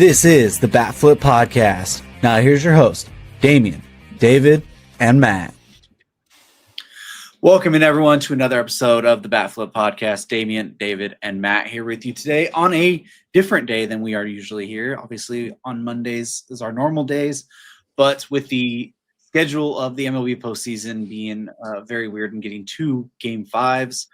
This is the Bat Flip Podcast. Now here's your host, Damien, David, and Matt. Welcome in everyone to another episode of the Bat Flip Podcast. Damien, David, and Matt here with you today on a different day than we are usually here. Obviously on Mondays is our normal days, but with the schedule of the MLB postseason being very weird and getting two Game 5s,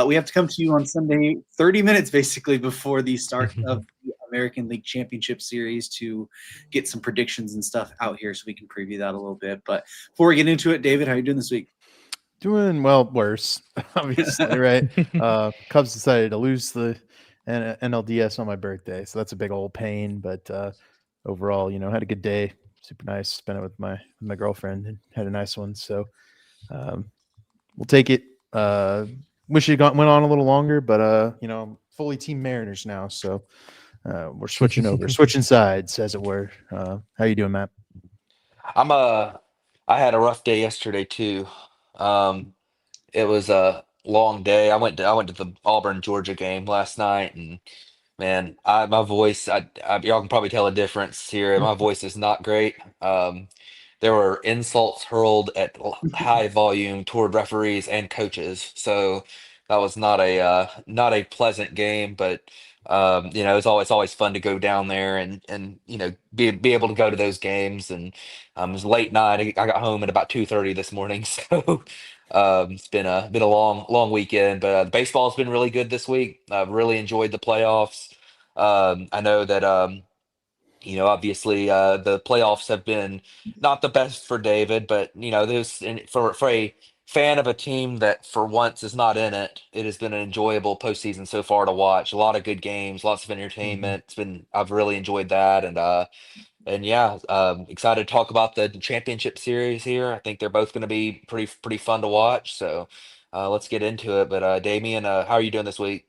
we have to come to you on Sunday, 30 minutes basically before the start of the American League Championship Series to get some predictions and stuff out here so we can preview that a little bit. But before we get into it, David, how are you doing this week? Doing well, worse, obviously, right? Cubs decided to lose the NLDS on my birthday, so that's a big old pain. But overall, had a good day. Super nice. Spent it with my girlfriend and had a nice one. So we'll take it. Wish it went on a little longer, but I'm fully Team Mariners now, so we're switching over, switching sides, as it were. How you doing, Matt? I had a rough day yesterday too. It was a long day. I went to the Auburn Georgia game last night, and man, my voice, y'all can probably tell a difference here. My voice is not great. There were insults hurled at high volume toward referees and coaches, so that was not a pleasant game. But it's always fun to go down there and be able to go to those games. And it was late night. I got home at about 2:30 this morning, so it's been a long weekend. But baseball's been really good this week. I've really enjoyed the playoffs. I know that obviously the playoffs have been not the best for David, but for a fan of a team that for once is not in it, it has been an enjoyable postseason so far to watch. A lot of good games, lots of entertainment. I've really enjoyed that, and yeah, excited to talk about the championship series here. I think they're both going to be pretty fun to watch. So let's get into it. But Damien, how are you doing this week?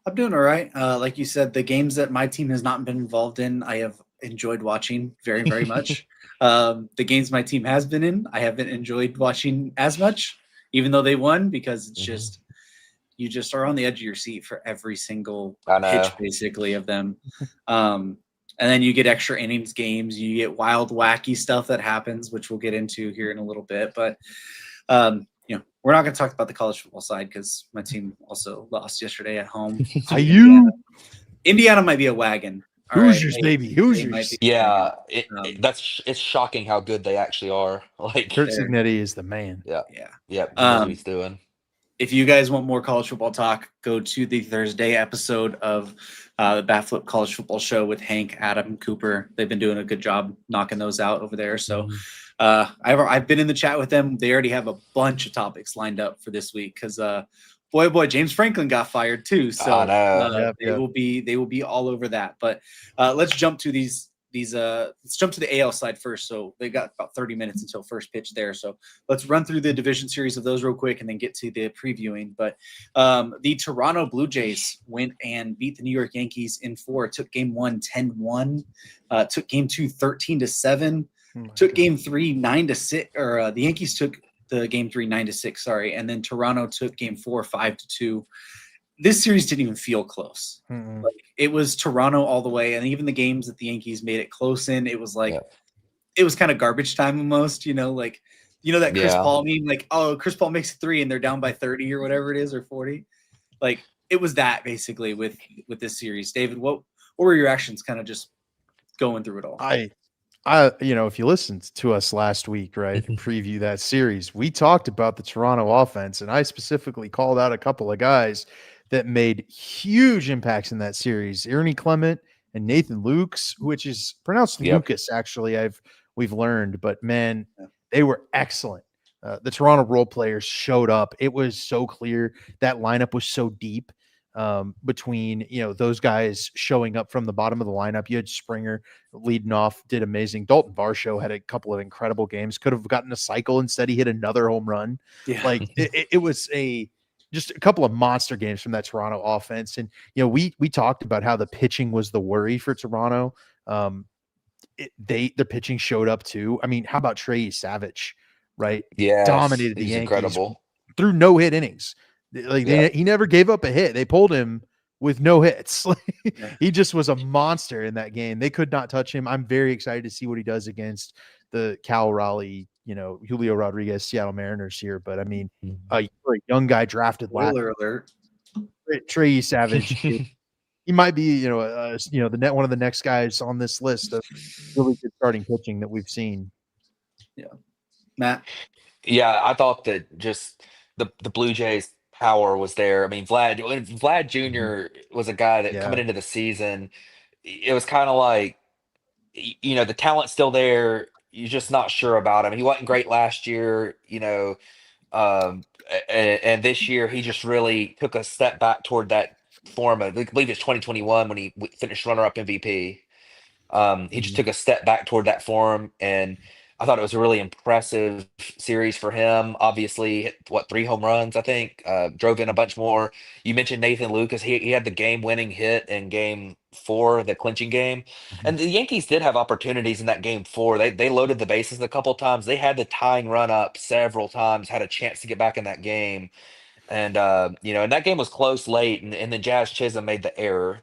I'm doing all right. Like you said, the games that my team has not been involved in, I have enjoyed watching very, very much. The games my team has been in, I haven't enjoyed watching as much, even though they won, because it's you just are on the edge of your seat for every single pitch, basically, of them. And then you get extra innings games. You get wild, wacky stuff that happens, which we'll get into here in a little bit. But we're not going to talk about the college football side because my team also lost yesterday at home. Indiana might be a wagon. Hoosiers, baby. Hoosiers. Yeah, it's shocking how good they actually are. Like Kurt Signetti is the man. Yeah. He knows what he's doing. If you guys want more college football talk, go to the Thursday episode of the Bat Flip College Football Show with Hank, Adam, Cooper. They've been doing a good job knocking those out over there. So I've been in the chat with them. They already have a bunch of topics lined up for this week because boy, James Franklin got fired too. So they will be all over that. But let's jump to let's jump to the AL side first. So they got about 30 minutes until first pitch there. So let's run through the division series of those real quick and then get to the previewing. But the Toronto Blue Jays went and beat the New York Yankees in 4. Took game 1 10-1. Took game 2 13-7. Took game 3 9-6. Or the Yankees took the game 3 9-6. Sorry, and then Toronto took game 4 5-2. This series didn't even feel close. Like, it was Toronto all the way, and even the games that the Yankees made it close in, it was like it was kind of garbage time almost. That Chris Paul meme, like, oh, Chris Paul makes 3 and they're down by 30 or whatever it is, or 40. Like, it was that basically with this series. David, what were your actions kind of just going through it all? If you listened to us last week, right, and preview that series, we talked about the Toronto offense, and I specifically called out a couple of guys that made huge impacts in that series. Ernie Clement and Nathan Lukes, which is pronounced Lucas, actually, we've learned, but man, they were excellent. The Toronto role players showed up. It was so clear. That lineup was so deep. Between those guys showing up from the bottom of the lineup. You had Springer leading off, did amazing. Dalton Varsho had a couple of incredible games, could have gotten a cycle, instead he hit another home run. Like it was just a couple of monster games from that Toronto offense. And we talked about how the pitching was the worry for Toronto. The pitching showed up too. I mean, how about Trey Savage, right? Yeah, dominated the Yankees incredible through no hit innings. He never gave up a hit. They pulled him with no hits. Yeah. He just was a monster in that game. They could not touch him. I'm very excited to see what he does against the Cal Raleigh, Julio Rodriguez, Seattle Mariners here. But I mean, for a young guy drafted last, Spoiler alert. Trey Savage, he might be, one of the next guys on this list of really good starting pitching that we've seen. Yeah. Matt? Yeah, I thought that just the Blue Jays power was there. I mean, Vlad Jr. was a guy that Yeah. coming into the season, it was kind of like, the talent's still there. You're just not sure about him. He wasn't great last year, and this year he just really took a step back toward that form of, I believe it's 2021 when he finished runner-up MVP. He just took a step back toward that form, and I thought it was a really impressive series for him. Obviously, hit, 3 home runs, I think. Drove in a bunch more. You mentioned Nathan Lucas. He had the game-winning hit in Game 4, the clinching game. And the Yankees did have opportunities in that Game 4. They loaded the bases a couple times. They had the tying run up several times. Had a chance to get back in that game, and and that game was close late, and then Jazz Chisholm made the error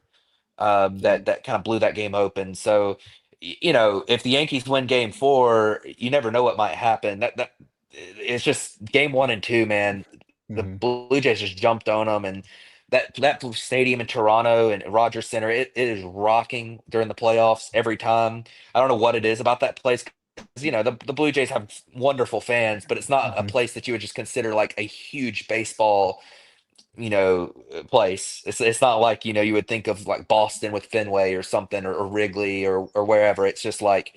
that kind of blew that game open. So, if the Yankees win Game 4, you never know what might happen. That it's just Game 1 and 2, man. The Blue Jays just jumped on them, and that stadium in Toronto and Rogers Center, it is rocking during the playoffs every time. I don't know what it is about that place. 'Cause, the Blue Jays have wonderful fans, but it's not a place that you would just consider like a huge baseball place. It's not like, you would think of like Boston with Fenway or something, or Wrigley or wherever. It's just like,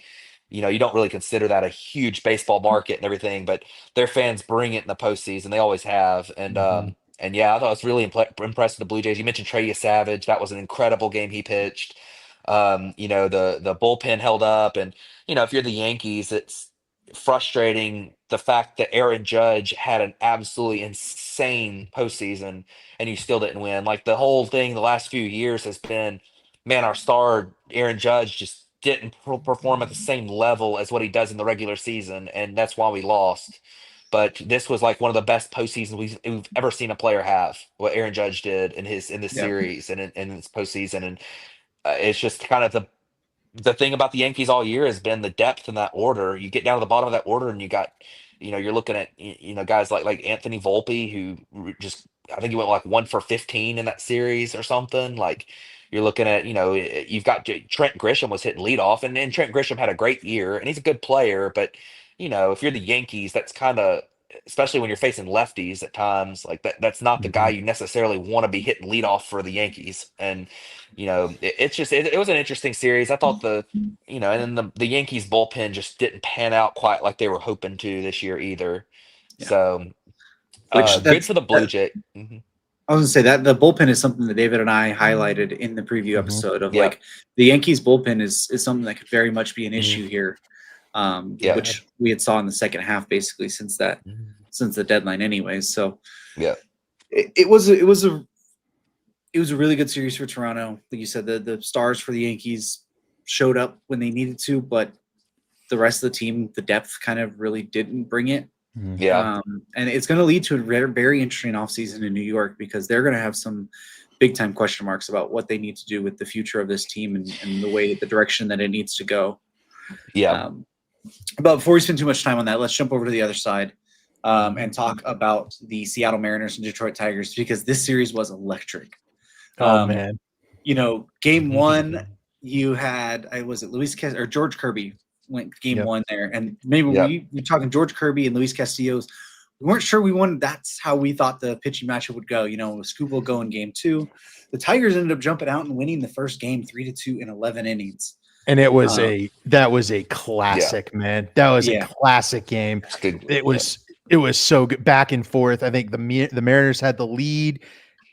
you don't really consider that a huge baseball market and everything, but their fans bring it in the postseason. They always have. And yeah, I thought it was really impressed with the Blue Jays. You mentioned Trey Savage. That was an incredible game he pitched. The bullpen held up, and if you're the Yankees, it's frustrating the fact that Aaron Judge had an absolutely insane postseason and you still didn't win. Like the whole thing the last few years has been, man, our star Aaron Judge just didn't perform at the same level as what he does in the regular season, and that's why we lost. But this was like one of the best postseasons we've ever seen a player have. What Aaron Judge did in this Yeah. series and in this postseason, and it's just kind of the thing about the Yankees all year has been the depth in that order. You get down to the bottom of that order, and you got, you're looking at, guys like Anthony Volpe, who just, I think he went like 1 for 15 in that series or something. Like you're looking at, you've got Trent Grisham was hitting leadoff, and Trent Grisham had a great year, and he's a good player. But if you're the Yankees, that's kind of, especially when you're facing lefties at times, like that's not the guy you necessarily want to be hitting leadoff for the Yankees. And it's just it was an interesting series. I thought and then the Yankees bullpen just didn't pan out quite like they were hoping to this year either. Yeah. So Which good for the Blue Jay. I was gonna say that the bullpen is something that David and I highlighted in the preview episode of Yeah. like the Yankees bullpen is something that could very much be an issue here. Yeah. Which we had saw in the second half basically since the deadline anyways. So Yeah. it was a really good series for Toronto. Like you said, the stars for the Yankees showed up when they needed to, but the rest of the team, the depth kind of really didn't bring it. Yeah. And it's going to lead to a very, very interesting offseason in New York because they're going to have some big time question marks about what they need to do with the future of this team and the direction that it needs to go. Yeah. But before we spend too much time on that, let's jump over to the other side and talk about the Seattle Mariners and Detroit Tigers because this series was electric. Oh man! Game 1, you had George Kirby went game 1 there, and maybe we're talking George Kirby and Luis Castillo's. We weren't sure we wanted. That's how we thought the pitching matchup would go. Scoop will go in game 2. The Tigers ended up jumping out and winning the first game 3-2 in 11 innings. And it was that was a classic, man. That was a classic game. It was so good, back and forth. I think the Mariners had the lead,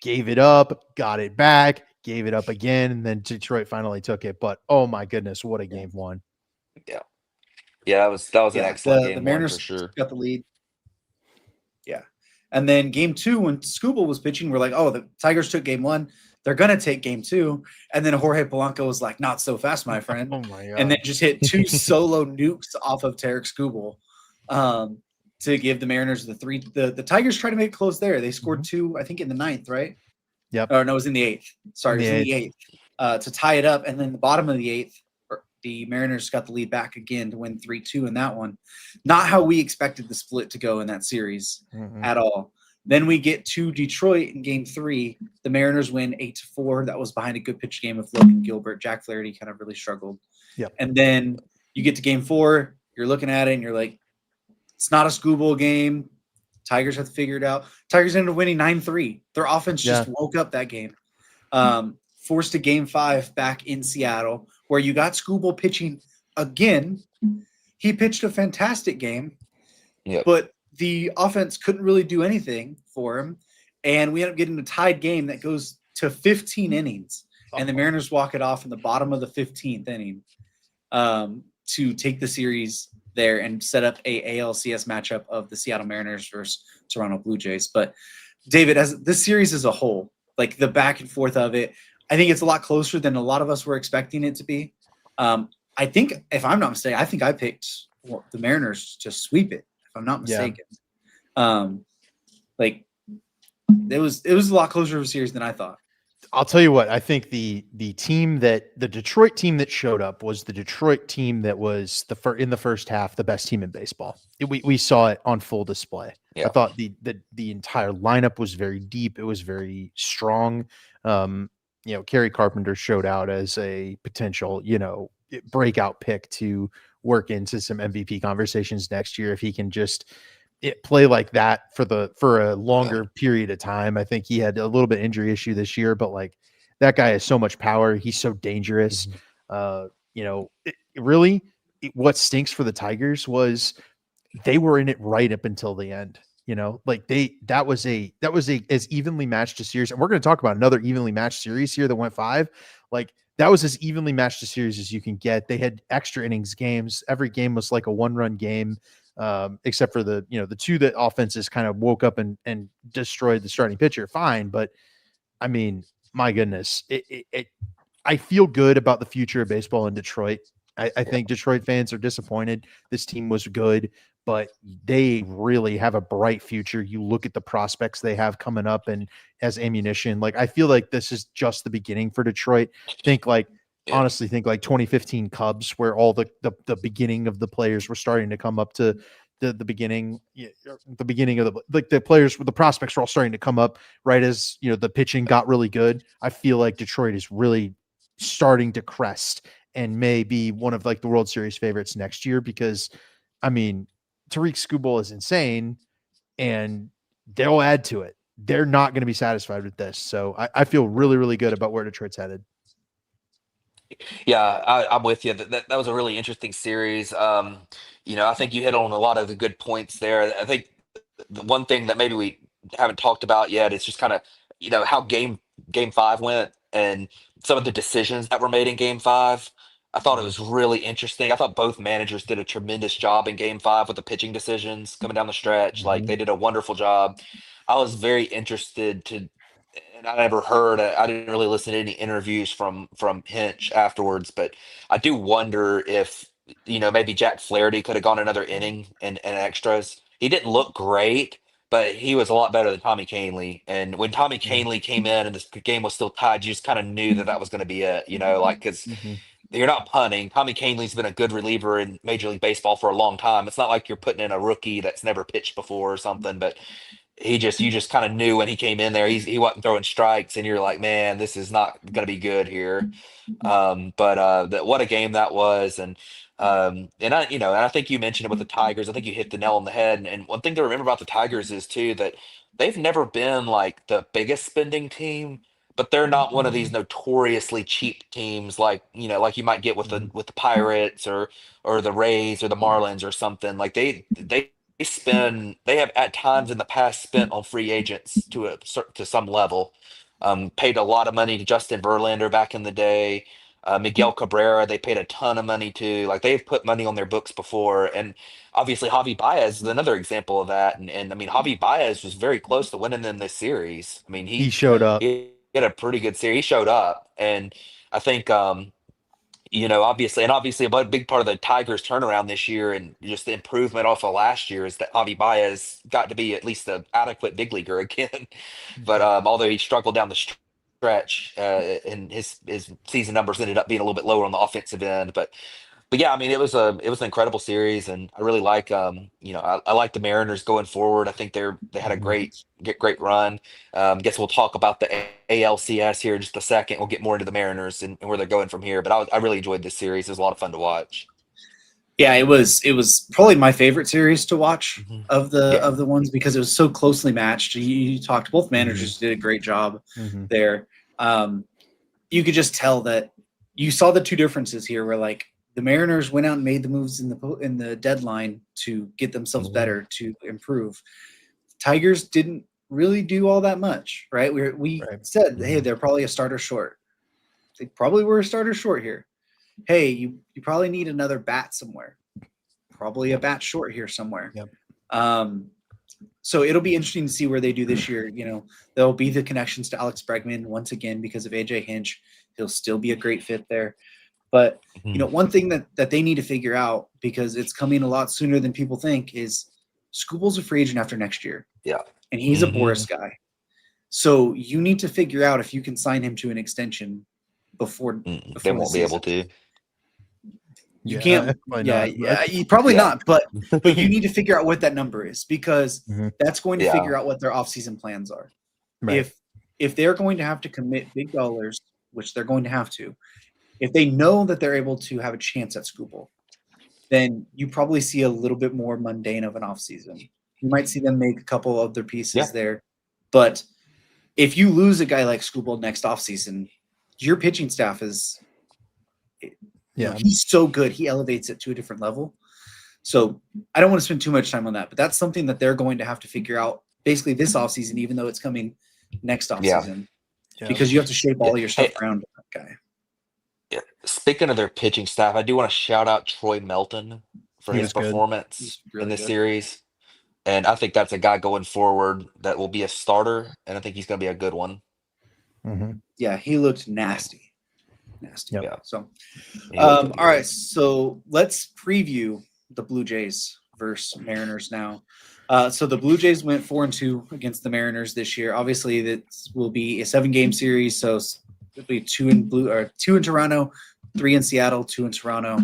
gave it up, got it back, gave it up again, and then Detroit finally took it. But oh my goodness, what a game 1! Yeah, that was an excellent game. The Mariners for sure got the lead. Yeah, and then game 2 when Scooble was pitching, we're like, oh, the Tigers took game 1. They're gonna take game 2, and then Jorge Polanco was like, "Not so fast, my friend," Oh my God. and then just hit 2 solo nukes off of Tarek Skubal to give the Mariners the 3. The Tigers tried to make it close there. They scored 2, I think, in the 9th, right? Yep. Or no, it was in the 8th. Sorry, In it was the in the 8th to tie it up. And then the bottom of the 8th, the Mariners got the lead back again to win 3-2 in that one. Not how we expected the split to go in that series at all. Then we get to Detroit in game 3. The Mariners win 8-4. That was behind a good pitch game of Logan Gilbert. Jack Flaherty kind of really struggled. Yep. And then you get to game 4. You're looking at it and you're like, it's not a school game. Tigers have to figure it out. Tigers ended up winning 9-3. Their offense just woke up that game. Forced to game 5 back in Seattle, where you got Skubal pitching again. He pitched a fantastic game, but the offense couldn't really do anything for him. And we end up getting a tied game that goes to 15 innings. And the Mariners walk it off in the bottom of the 15th inning to take the series there and set up a ALCS matchup of the Seattle Mariners versus Toronto Blue Jays. But David, as this series as a whole, like the back and forth of it, I think it's a lot closer than a lot of us were expecting it to be. I think, if I'm not mistaken, I think I picked the Mariners to sweep it, if I'm not mistaken. Like it was a lot closer of a series than I thought. I'll tell you what, I think the Detroit team that showed up was the Detroit team that was in the first half the best team in baseball. We saw it on full display. I thought the entire lineup was very deep. It was very strong. Kerry Carpenter showed out as a potential, breakout pick to work into some MVP conversations next year if he can just play like that for a longer period of time. I think he had a little bit injury issue this year, but like that guy has so much power. He's so dangerous. What stinks for the Tigers was they were in it right up until the end. That was as evenly matched a series. And we're going to talk about another evenly matched series here that went 5. Like that was as evenly matched a series as you can get. They had extra innings games. Every game was like a 1-run game. Except for the 2 that offenses kind of woke up and destroyed the starting pitcher. Fine. But I mean, my goodness, I feel good about the future of baseball in Detroit. I think Detroit fans are disappointed. This team was good, but they really have a bright future. You look at the prospects they have coming up and as ammunition. Like, I feel like this is just the beginning for Detroit. Honestly, think like 2015 Cubs, where all the beginning of the players were starting to come up to the beginning of the players, the prospects were all starting to come up right as the pitching got really good. I feel like Detroit is really starting to crest and may be one of like the World Series favorites next year because, I mean, Tariq Skubal is insane and they'll add to it. They're not going to be satisfied with this. So I feel really, really good about where Detroit's headed. Yeah, I'm with you. That was a really interesting series. I think you hit on a lot of the good points there. I think the one thing that maybe we haven't talked about yet is just kind of, how game 5 went and some of the decisions that were made in game 5. I thought it was really interesting. I thought both managers did a tremendous job in game 5 with the pitching decisions coming down the stretch. Like they did a wonderful job. I was very interested and I never heard. I didn't really listen to any interviews from Hinch afterwards, but I do wonder if maybe Jack Flaherty could have gone another inning and extras. He didn't look great, but he was a lot better than Tommy Kahnle. And when Tommy Kahnle came in and this game was still tied, you just kind of knew that was going to be it. Because you're not punting. Tommy Kahnle's been a good reliever in Major League Baseball for a long time. It's not like you're putting in a rookie that's never pitched before or something, but you just kind of knew when he came in there, he wasn't throwing strikes, and you're like, man, this is not going to be good here. But what a game that was, and I think you mentioned it with the Tigers. I think you hit the nail on the head. And one thing to remember about the Tigers is too that they've never been like the biggest spending team, but they're not one of these notoriously cheap teams like like you might get with the Pirates or the Rays or the Marlins or something. Like they have at times in the past spent on free agents to some level. Paid a lot of money to Justin Verlander back in the day. Miguel Cabrera, they paid a ton of money to. Like they've put money on their books before, and obviously Javi Baez is another example of that. And I mean, Javi Baez was very close to winning in this series. I mean, He showed up. he had a pretty good series. He showed up, and I think obviously a big part of the Tigers turnaround this year and just the improvement off of last year is that Javi Baez got to be at least an adequate big leaguer again. But although he struggled down the stretch, and his season numbers ended up being a little bit lower on the offensive end. But yeah, I mean, it was an incredible series, and I really like I like the Mariners going forward. I think they had a great run. Guess we'll talk about the ALCS here in just a second. We'll get more into the Mariners and where they're going from here. But I really enjoyed this series. It was a lot of fun to watch. Yeah, it was probably my favorite series to watch Mhm. of the Yeah. ones because it was so closely matched. You talked, both managers Mm-hmm. did a great job Mm-hmm. there. You could just tell that you saw the two differences here where like the Mariners went out and made the moves in the deadline to get themselves Mhm. better, to improve. Tigers didn't really do all that much, right? We Right. said, hey, Mhm. they're probably a starter short. They probably were a starter short here. Hey, you probably need another bat somewhere. Probably a Yep. bat short here somewhere. Yep. So it'll be interesting to see where they do this year. There'll be the connections to Alex Bregman once again because of AJ Hinch. He'll still be a great fit there. But Mhm. one thing that they need to figure out, because it's coming a lot sooner than people think, is Skubal's a free agent after next year, Yeah. and he's a Mhm. Boris guy. So you need to figure out if you can sign him to an extension before They the won't be able season. to. You Yeah, can't. probably Yeah, not. yeah, probably Yeah. not. But you need to figure out what that number is, because Mhm. that's going to Yeah. figure out what their offseason plans are. Right. If they're going to have to commit big dollars, which they're going to have to, if they know that they're able to have a chance at Skubal, then you probably see a little bit more mundane of an offseason. You might see them make a couple of their pieces Yeah. there. But if you lose a guy like Skubal next offseason, your pitching staff is Yeah. he's so good. He elevates it to a different level. So I don't want to spend too much time on that, but that's something that they're going to have to figure out basically this offseason, even though it's coming next Yeah. offseason, Yeah. because you have to shape Yeah. all your stuff Hey, around that guy. yeah. Speaking of their pitching staff, I do want to shout out Troy Melton for He his was good. He's performance in really this good. series. And I think that's a guy going forward that will be a starter, and I think he's going to be a good one. Mm-hmm. Yeah, he looked nasty. Nasty. Yep. Yeah. So, He looked all right. good. So let's preview the Blue Jays versus Mariners now. So the Blue Jays went 4-2 against the Mariners this year. Obviously, that will be a 7-game series. So it'll be 2 in Toronto, 3 in Seattle, 2 in Toronto.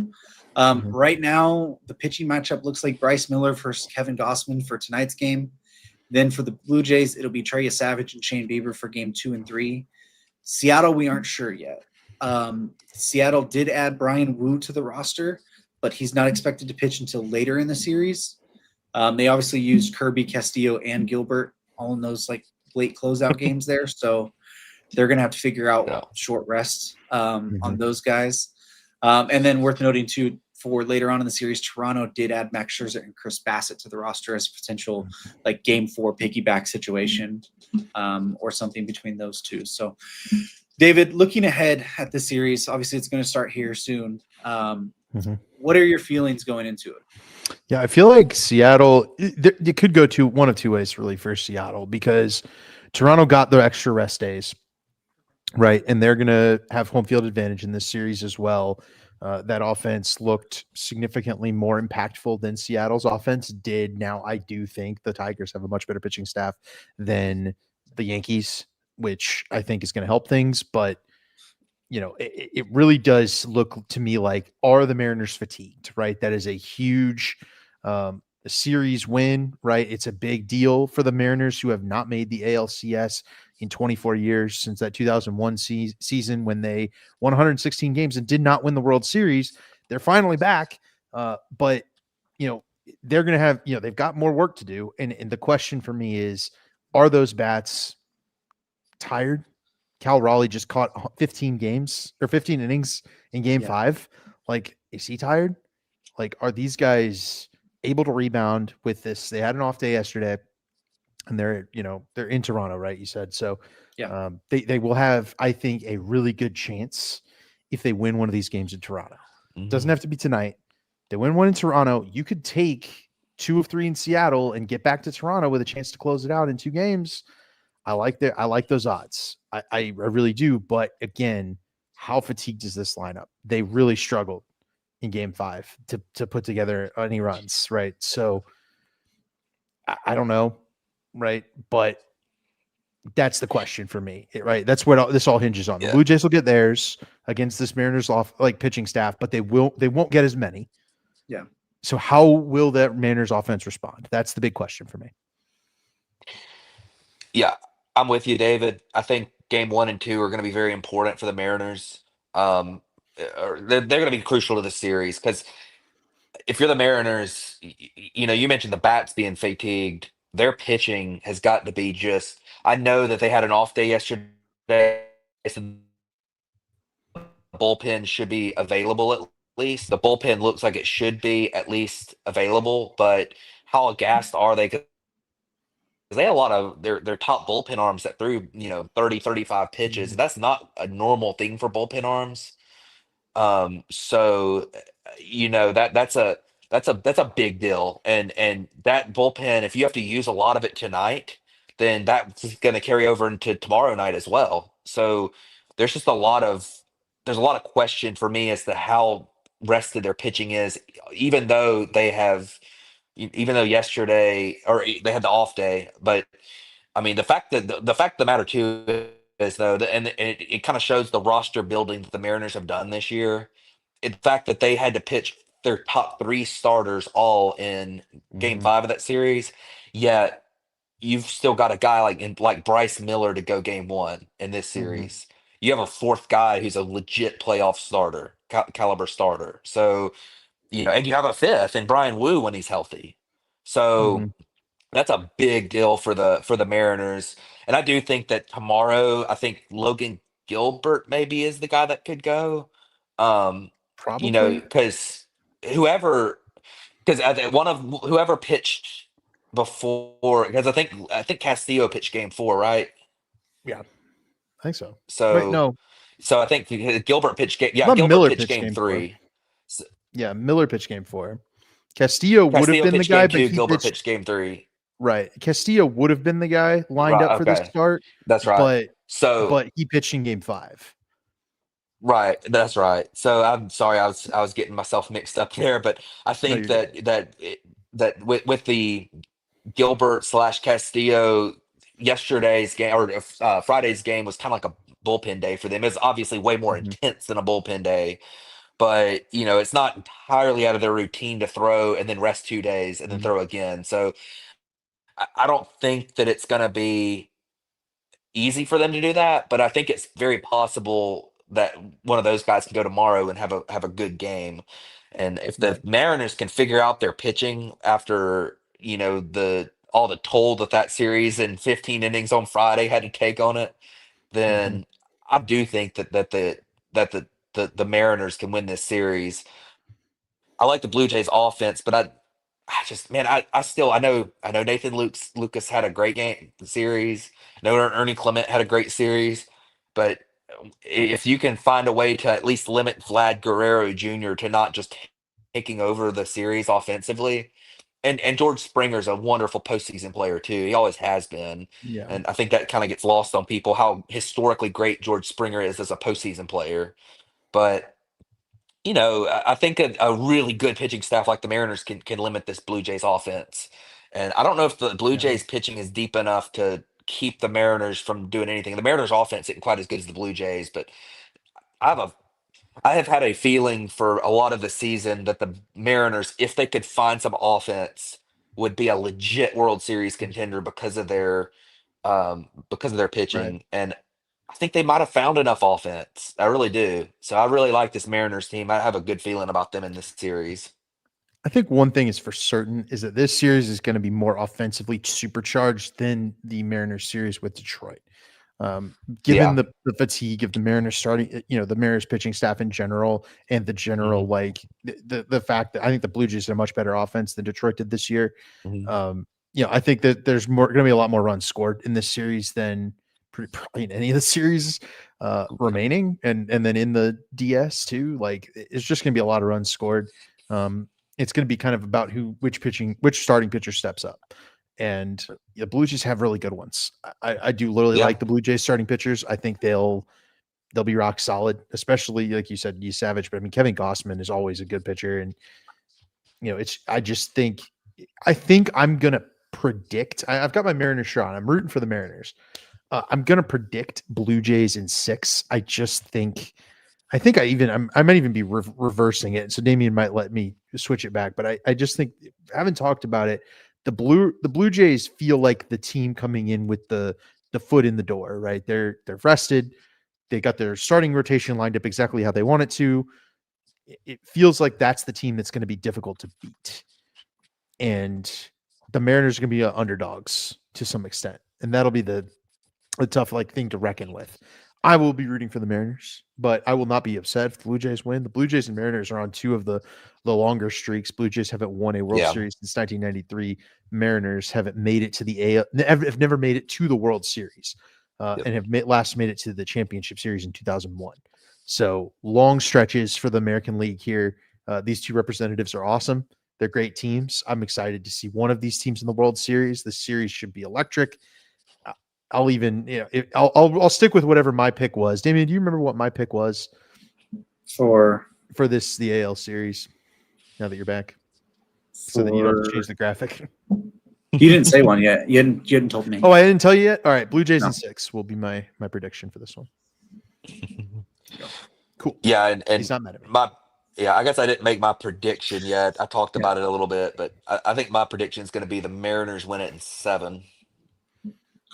Right now, the pitching matchup looks like Bryce Miller versus Kevin Gossman for tonight's game. Then for the Blue Jays, it'll be Trey Savage and Shane Bieber for game 2 and 3. Seattle, we aren't sure yet. Seattle did add Brian Wu to the roster, but he's not expected to pitch until later in the series. They obviously used Kirby, Castillo, and Gilbert all in those like late closeout games there. So they're going to have to figure out Yeah. short rests on those guys. And then worth noting too, for later on in the series, Toronto did add Max Scherzer and Chris Bassett to the roster as a potential like game 4 piggyback situation or something between those two. So David, looking ahead at the series, obviously it's going to start here soon. What are your feelings going into it? Yeah, I feel like Seattle, it could go to one of two ways really for Seattle, because Toronto got their extra rest days, right? And they're going to have home field advantage in this series as well. That offense looked significantly more impactful than Seattle's offense did. Now, I do think the Tigers have a much better pitching staff than the Yankees, which I think is going to help things. But, it really does look to me like, are the Mariners fatigued, right? That is a huge series win, right? It's a big deal for the Mariners, who have not made the ALCS in 24 years, since that 2001 season when they won 116 games and did not win the World Series. They're finally back. But, they're going to have, they've got more work to do. And the question for me is, are those bats tired? Cal Raleigh just caught 15 innings in game 5. Like, is he tired? Like, are these guys able to rebound with this? They had an off day yesterday, and they're in Toronto, right? You said so. Yeah. They will have, I think, a really good chance if they win one of these games in Toronto. Doesn't have to be tonight. They win one in Toronto. You could take 2 of 3 in Seattle and get back to Toronto with a chance to close it out in 2 games. I like those odds. I really do. But again, how fatigued is this lineup? They really struggled in game 5 to put together any runs, right? So I don't know, right? But That's the question for me, right? That's what this all hinges on. The Yeah. Blue Jays will get theirs against this Mariners pitching staff, but they won't get as many. Yeah. So how will that Mariners offense respond? That's the big question for me. Yeah, I'm with you, David. I think game 1 and 2 are going to be very important for the Mariners. Or they're going to be crucial to the series because if you're the Mariners, you mentioned the bats being fatigued. Their pitching has got to be just. I know that they had an off day yesterday, so the bullpen should be available at least. The bullpen looks like it should be at least available, but how aghast are they? Because they had a lot of their top bullpen arms that threw 30, 35 pitches. That's not a normal thing for bullpen arms. So that's a big deal. And that bullpen, if you have to use a lot of it tonight, then that's going to carry over into tomorrow night as well. So there's just there's a lot of question for me as to how rested their pitching is, even though even though yesterday they had the off day. But I mean, the fact of the matter too is though, and it kind of shows the roster building that the Mariners have done this year. In fact that they had to pitch their top 3 starters all in Game 5 of that series, yet you've still got a guy like Bryce Miller to go Game 1 in this series. You have a 4th guy who's a legit playoff starter, caliber starter. So and you have a 5th in Brian Wu when he's healthy. So that's a big deal for the Mariners. And I do think that tomorrow, I think Logan Gilbert maybe is the guy that could go. Probably. Because whoever, because whoever pitched before, because I think Castillo pitched Game 4, right? Yeah, I think so. Wait, So no. so I think Gilbert pitched I thought Gilbert Miller pitched pitched Game game 4. 3. So, Yeah, Miller pitched game 4. Castillo would have Castillo been the pitched guy, Game but 2, he Gilbert pitched pitched Game 3. right. Castillo would have been the guy lined Right, up for the okay. start, That's right. but So he pitched in game 5. right, that's right. So I'm sorry, I was getting myself mixed up there, but I No, think you're good. that with the Gilbert slash Castillo yesterday's game or Friday's game was kind of like a bullpen day for them. It's obviously way more intense than a bullpen day, but it's not entirely out of their routine to throw and then rest 2 days and then throw again. So I don't think that it's going to be easy for them to do that, but I think it's very possible that one of those guys can go tomorrow and have a good game. And if the Right. Mariners can figure out their pitching after the all the toll that series in 15 innings on Friday had to take on it, then I do think that the Mariners can win this series. I like the Blue Jays offense, but I just man, I know Nathan Lucas had a great game series. I know Ernie Clement had a great series, but if you can find a way to at least limit Vlad Guerrero Jr. to not just taking over the series offensively, and George Springer's a wonderful postseason player too. He always has been, Yeah. and I think that kind of gets lost on people how historically great George Springer is as a postseason player, but. I think a really good pitching staff like the Mariners can limit this Blue Jays offense. And I don't know if the Blue Yeah. Jays pitching is deep enough to keep the Mariners from doing anything. The Mariners offense isn't quite as good as the Blue Jays, but I have a I have had a feeling for a lot of the season that the Mariners, if they could find some offense, would be a legit World Series contender because of their Right. pitching. And I think they might have found enough offense. I really do. So I really like this Mariners team. I have a good feeling about them in this series. I think one thing is for certain is that this series is going to be more offensively supercharged than the Mariners series with Detroit. Given Yeah. the fatigue of the Mariners starting, the Mariners pitching staff in general, and the general hmm the fact that I think the Blue Jays had a much better offense than Detroit did this year. hmm I think that there's going to be a lot more runs scored in this series than probably in any of the series remaining, and then in the DS too. Like it's just going to be a lot of runs scored. It's going to be kind of about which starting pitcher steps up. And the Blue Jays have really good ones. I do literally Yeah. like the Blue Jays starting pitchers. I think they'll be rock solid, especially like you said, Savage. But I mean, Kevin Gossman is always a good pitcher, and I think I'm gonna predict. I've got my Mariners shirt on. I'm rooting for the Mariners. I'm gonna predict Blue Jays in 6. I might even be reversing it. So Damien might let me switch it back, but I just think, I haven't talked about it. The Blue Jays feel like the team coming in with the foot in the door, right? They're rested. They got their starting rotation lined up exactly how they want it to. It feels like that's the team that's going to be difficult to beat. And the Mariners are going to be underdogs to some extent. And that'll be the tough thing to reckon with. I will be rooting for the Mariners, but I will not be upset if the Blue Jays win. The Blue Jays and Mariners are on 2 of the longer streaks. Blue Jays haven't won a World Series since 1993. Mariners haven't made it to the have never made it to the World Series, and have last made it to the Championship Series in 2001. So long stretches for the American League here. These 2 representatives are awesome. They're great teams. I'm excited to see one of these teams in the World Series. The series should be electric. I'll even, I'll stick with whatever my pick was. Damien, do you remember what my pick was for the AL series? Now that you're back, so that you don't have to change the graphic. You didn't say one yet. You hadn't told me. Oh, I didn't tell you yet. All right, Blue Jays in 6 will be my prediction for this one. Cool. Yeah, and he's not mad at me. I guess I didn't make my prediction yet. I talked about it a little bit, but I think my prediction is going to be the Mariners win it in 7.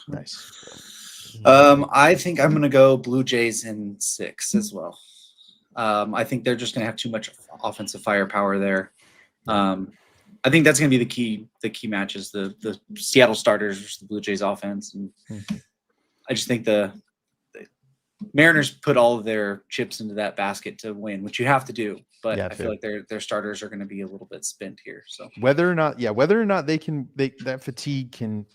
Nice. I think I'm going to go Blue Jays in 6 as well. I think they're just going to have too much offensive firepower there. I think that's going to be the key matches, the Seattle starters versus the Blue Jays offense. And I just think the Mariners put all of their chips into that basket to win, which you have to do. But I feel like their starters are going to be a little bit spent here. So whether or not that fatigue can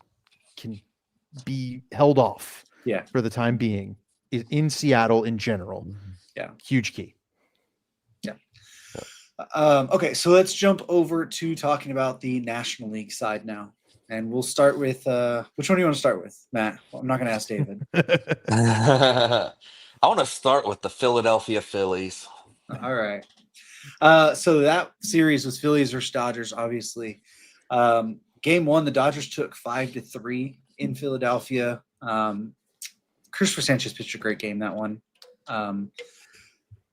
be held off for the time being is in Seattle in general. Huge key. Okay, so let's jump over to talking about the National League side now, and we'll start with which one do you want to start with, Matt? Well, I'm not going to ask David. I want to start with the Philadelphia Phillies. All right. So that series was Phillies versus Dodgers, obviously. Game 1, the Dodgers took 5-3 in Philadelphia. Christopher Sanchez pitched a great game that one.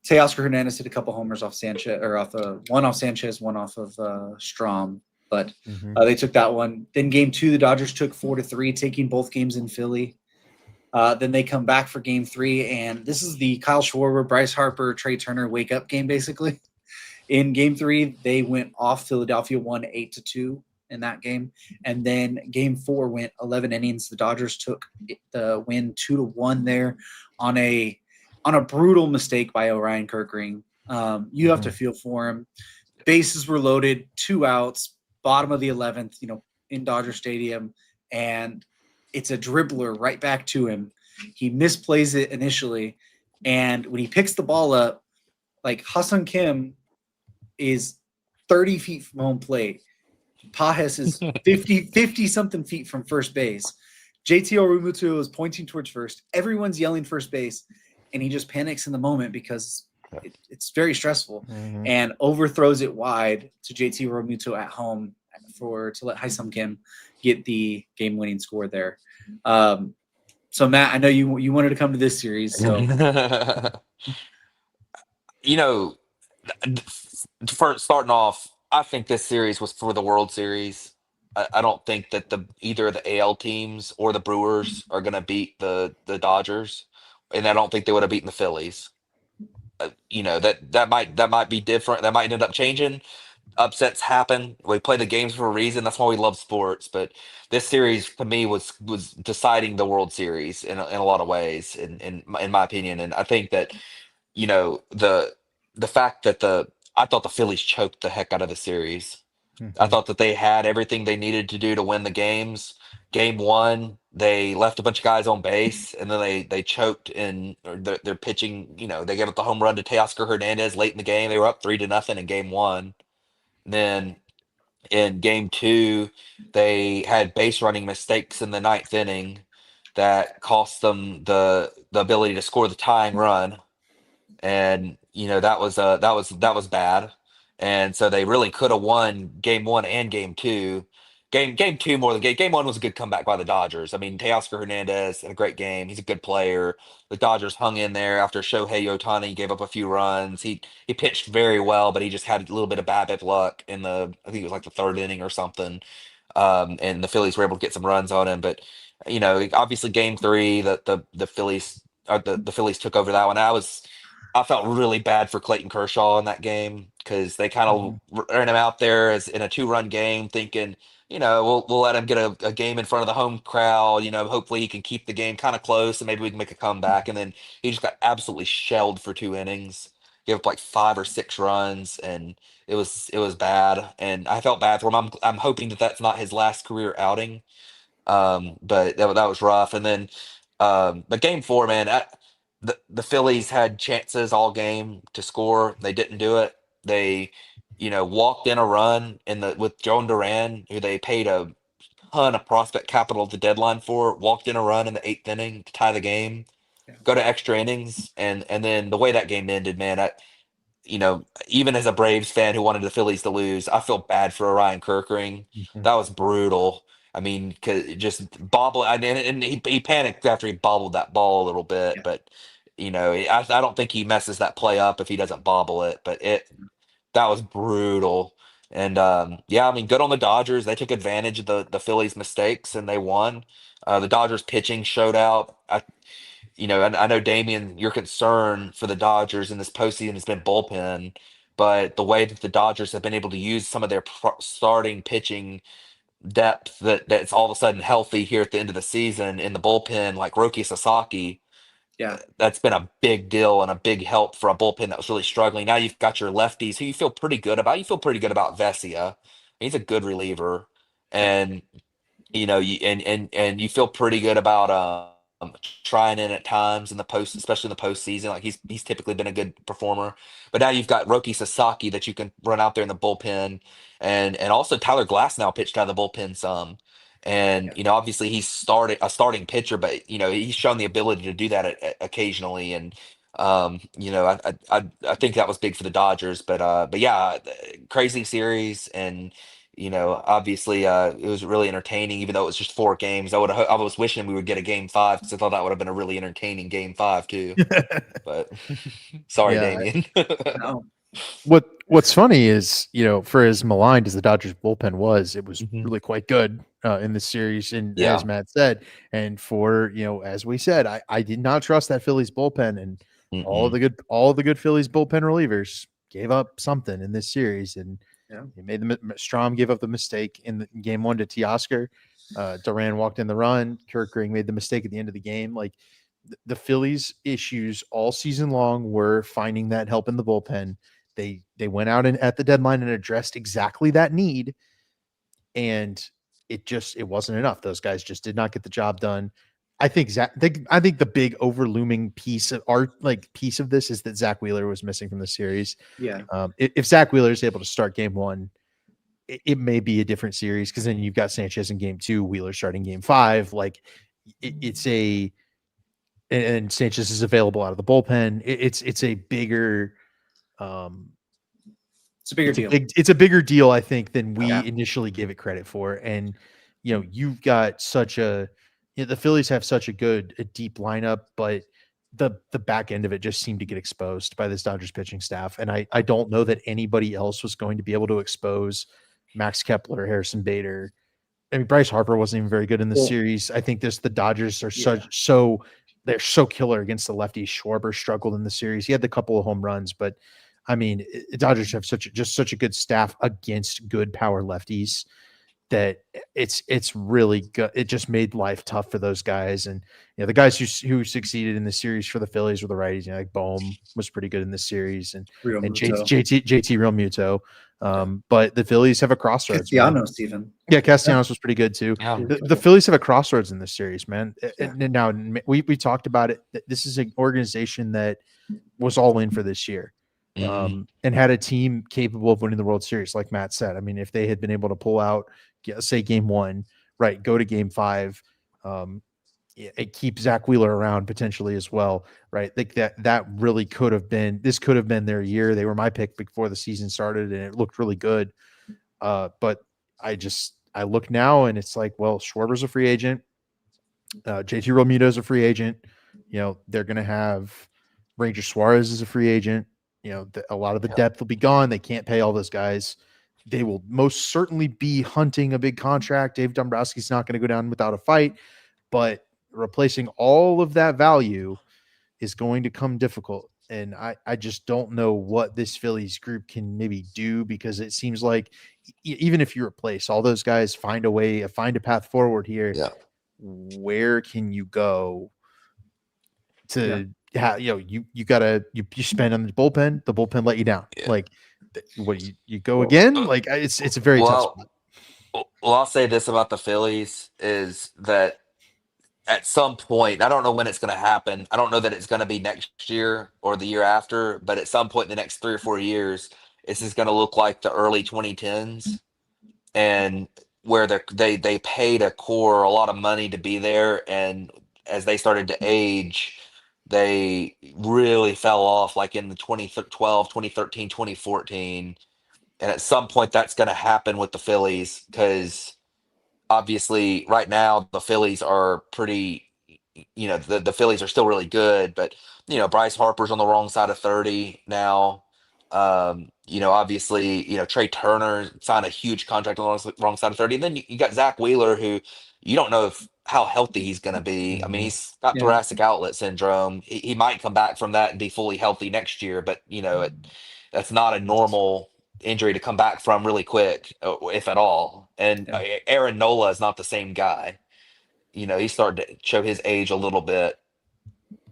Teoscar Hernandez hit a couple homers off Sanchez, or one off Sanchez, one off of Strom, but they took that one. Then game 2, the Dodgers took 4-3, taking both games in Philly. Then they come back for game 3, and this is the Kyle Schwarber, Bryce Harper, Trey Turner wake up game, basically. In game 3, they went off. Philadelphia won 8-2 in that game, and then game 4 went 11 innings. The Dodgers took the win 2-1 there on a brutal mistake by Orion Kirkring. You have to feel for him. Bases were loaded, 2 outs, bottom of the 11th, in Dodger Stadium, and it's a dribbler right back to him. He misplays it initially, and when he picks the ball up, Ha-Seong Kim is 30 feet from home plate. Pajes is 50 something feet from first base. JT Realmuto is pointing towards first. Everyone's yelling first base. And he just panics in the moment because it's very stressful, and overthrows it wide to JT Realmuto at home to let Ha-Seong Kim get the game-winning score there. So Matt, I know you wanted to come to this series. So for starting off, I think this series was for the World Series. I don't think that either of the AL teams or the Brewers are going to beat the Dodgers. And I don't think they would have beaten the Phillies. That might be different. That might end up changing. Upsets happen. We play the games for a reason. That's why we love sports. But this series, to me, was deciding the World Series in a lot of ways, in my opinion. And I think that the fact that I thought the Phillies choked the heck out of the series. I thought that they had everything they needed to do to win the games. Game 1, they left a bunch of guys on base, and then they choked in their pitching. They gave up the home run to Teoscar Hernandez late in the game. They were up 3-0 in game 1. Then in game 2, they had base running mistakes in the 9th inning that cost them the ability to score the tying run, and that was bad. And so they really could have won game 1 and game 2. game two more than game one was a good comeback by the Dodgers. I mean, Teoscar Hernandez had a great game. He's a good player. The Dodgers hung in there after Shohei Ohtani gave up a few runs. He pitched very well, but he just had a little bit of bad luck in I think it was like the third inning or something. And the Phillies were able to get some runs on him. But obviously game three, the Phillies the Phillies took over that one. I felt really bad for Clayton Kershaw in that game because they kind of ran him out there as in a 2-run game, thinking, we'll let him get a game in front of the home crowd. Hopefully he can keep the game kind of close and maybe we can make a comeback. And then he just got absolutely shelled for 2 innings, gave up like 5 or 6 runs, and it was bad. And I felt bad for him. I'm hoping that that's not his last career outing. But that was rough. And then, but game four, man, the Phillies had chances all game to score. They didn't do it. They, walked in a run with Joan Duran, who they paid a ton of prospect capital at the deadline for, walked in a run in the 8th inning to tie the game, Yeah. go to extra innings, and then the way that game ended, man, even as a Braves fan who wanted the Phillies to lose, I feel bad for Orion Kerkering. That was brutal. I mean, 'cause just bobble, and he panicked after he bobbled that ball a little bit, Yeah. but I don't think he messes that play up if he doesn't bobble it. But that was brutal. And yeah, I mean, good on the Dodgers. They took advantage of the Phillies' mistakes and they won. The Dodgers pitching showed out. I know, Damian, your concern for the Dodgers in this postseason has been bullpen, but the way that the Dodgers have been able to use some of their starting pitching depth that's all of a sudden healthy here at the end of the season in the bullpen, like Roki Sasaki, Yeah. that's been a big deal and a big help for a bullpen that was really struggling. Now you've got your lefties who you feel pretty good about. You feel pretty good about Vesia. He's a good reliever. Yeah. And and you feel pretty good about trying in at times in the post, especially in the postseason. Like he's typically been a good performer, but now you've got Roki Sasaki that you can run out there in the bullpen, and also Tyler Glass now pitched out of the bullpen some, and Yeah. obviously he's a starting pitcher, but he's shown the ability to do that occasionally, and I think that was big for the Dodgers, but yeah, crazy series and. Obviously, it was really entertaining, even though it was just 4 games. I was wishing we would get a game 5 because I thought that would have been a really entertaining game 5 too. But sorry, Yeah. Damien. No. What's funny is, for as maligned as the Dodgers bullpen was, it was Mhm. really quite good in the series. And Yeah. as Matt said, and as we said, I did not trust that Phillies bullpen, and all Mm-mm. the good Phillies bullpen relievers gave up something in this series. And Yeah. he made Strom gave up the mistake in game one to Teoscar. Duran walked in the run. Kerkering made the mistake at the end of the game. Like the Phillies' issues all season long were finding that help in the bullpen. They went out and at the deadline and addressed exactly that need, and it wasn't enough. Those guys just did not get the job done. I think the big overlooming piece of this is that Zach Wheeler was missing from the series. Yeah. If Zach Wheeler is able to start game one, it may be a different series because then you've got Sanchez in game two, Wheeler starting game five. Like and Sanchez is available out of the bullpen. It's a bigger It's a bigger deal. It's a bigger deal, I think, than we Yeah. initially gave it credit for. And you've got the Phillies have such a deep lineup, but the back end of it just seemed to get exposed by this Dodgers pitching staff. And I don't know that anybody else was going to be able to expose Max Kepler, Harrison Bader. I mean, Bryce Harper wasn't even very good in the Well, series. I think the Dodgers are Yeah. they're so killer against the lefties. Schwarber struggled in the series. He had the couple of home runs, but I mean, Dodgers have such a good staff against good power lefties that it's really good. It just made life tough for those guys. And the guys who succeeded in the series for the Phillies were the righties. Like Bohm was pretty good in this series, and Real Muto. JT Real Muto. But the Phillies have a crossroads. Man. Castellanos even. Yeah, Castellanos was pretty good too. Yeah. The Phillies have a crossroads in this series, man. And now we talked about it. This is an organization that was all in for this year. Mhm. And had a team capable of winning the World Series, like Matt said. I mean, if they had been able to pull out, say, game one, right, go to game five, it keep Zach Wheeler around potentially as well, right? Like that really could have been their year. They were my pick before the season started, and it looked really good. But I I look now and it's like, well, Schwarber's a free agent. JT Realmuto's a free agent. They're going to have Ranger Suarez is a free agent. A lot of the depth will be gone. They can't pay all those guys. They will most certainly be hunting a big contract. Dave Dombrowski's not going to go down without a fight, but replacing all of that value is going to come difficult. And I just don't know what this Phillies group can maybe do, because it seems like even if you replace all those guys, find a path forward here. Yeah. Where can you go to have, you spend on the bullpen let you down. Yeah. Like what you go again? Like it's a very tough spot. Well, I'll say this about the Phillies is that at some point, I don't know when it's going to happen. I don't know that it's going to be next year or the year after, but at some point in the next 3 or 4 years, this is going to look like the early 2010s, and where they paid a core a lot of money to be there, and as they started to age, they really fell off, like in the 2012, 2013, 2014. And at some point, that's going to happen with the Phillies, because obviously right now the Phillies are pretty, the Phillies are still really good, but Bryce Harper's on the wrong side of 30 now. Obviously, Trey Turner signed a huge contract on the wrong side of 30. And then you got Zach Wheeler, who you don't know how healthy he's going to be. I mean, he's got thoracic outlet syndrome. He might come back from that and be fully healthy next year, but that's not a normal injury to come back from really quick, if at all. And Aaron Nola is not the same guy. He's starting to show his age a little bit.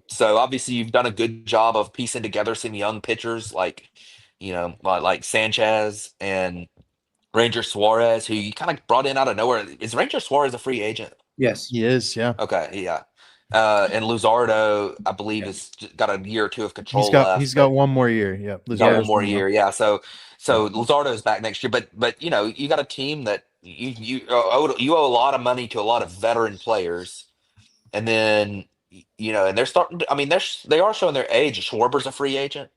So obviously you've done a good job of piecing together some young pitchers like Sanchez and Ranger Suarez, who you kind of brought in out of nowhere. Is Ranger Suarez a free agent? Yes, he is. Yeah. Okay. Yeah. And Luzardo, I believe, has got a year or two of control left. He's got one more year. Yeah. Got one more year. Yeah. So Luzardo's back next year, but you got a team that you owe a lot of money to a lot of veteran players, and then and they're starting to, I mean, they are showing their age. Schwarber's a free agent.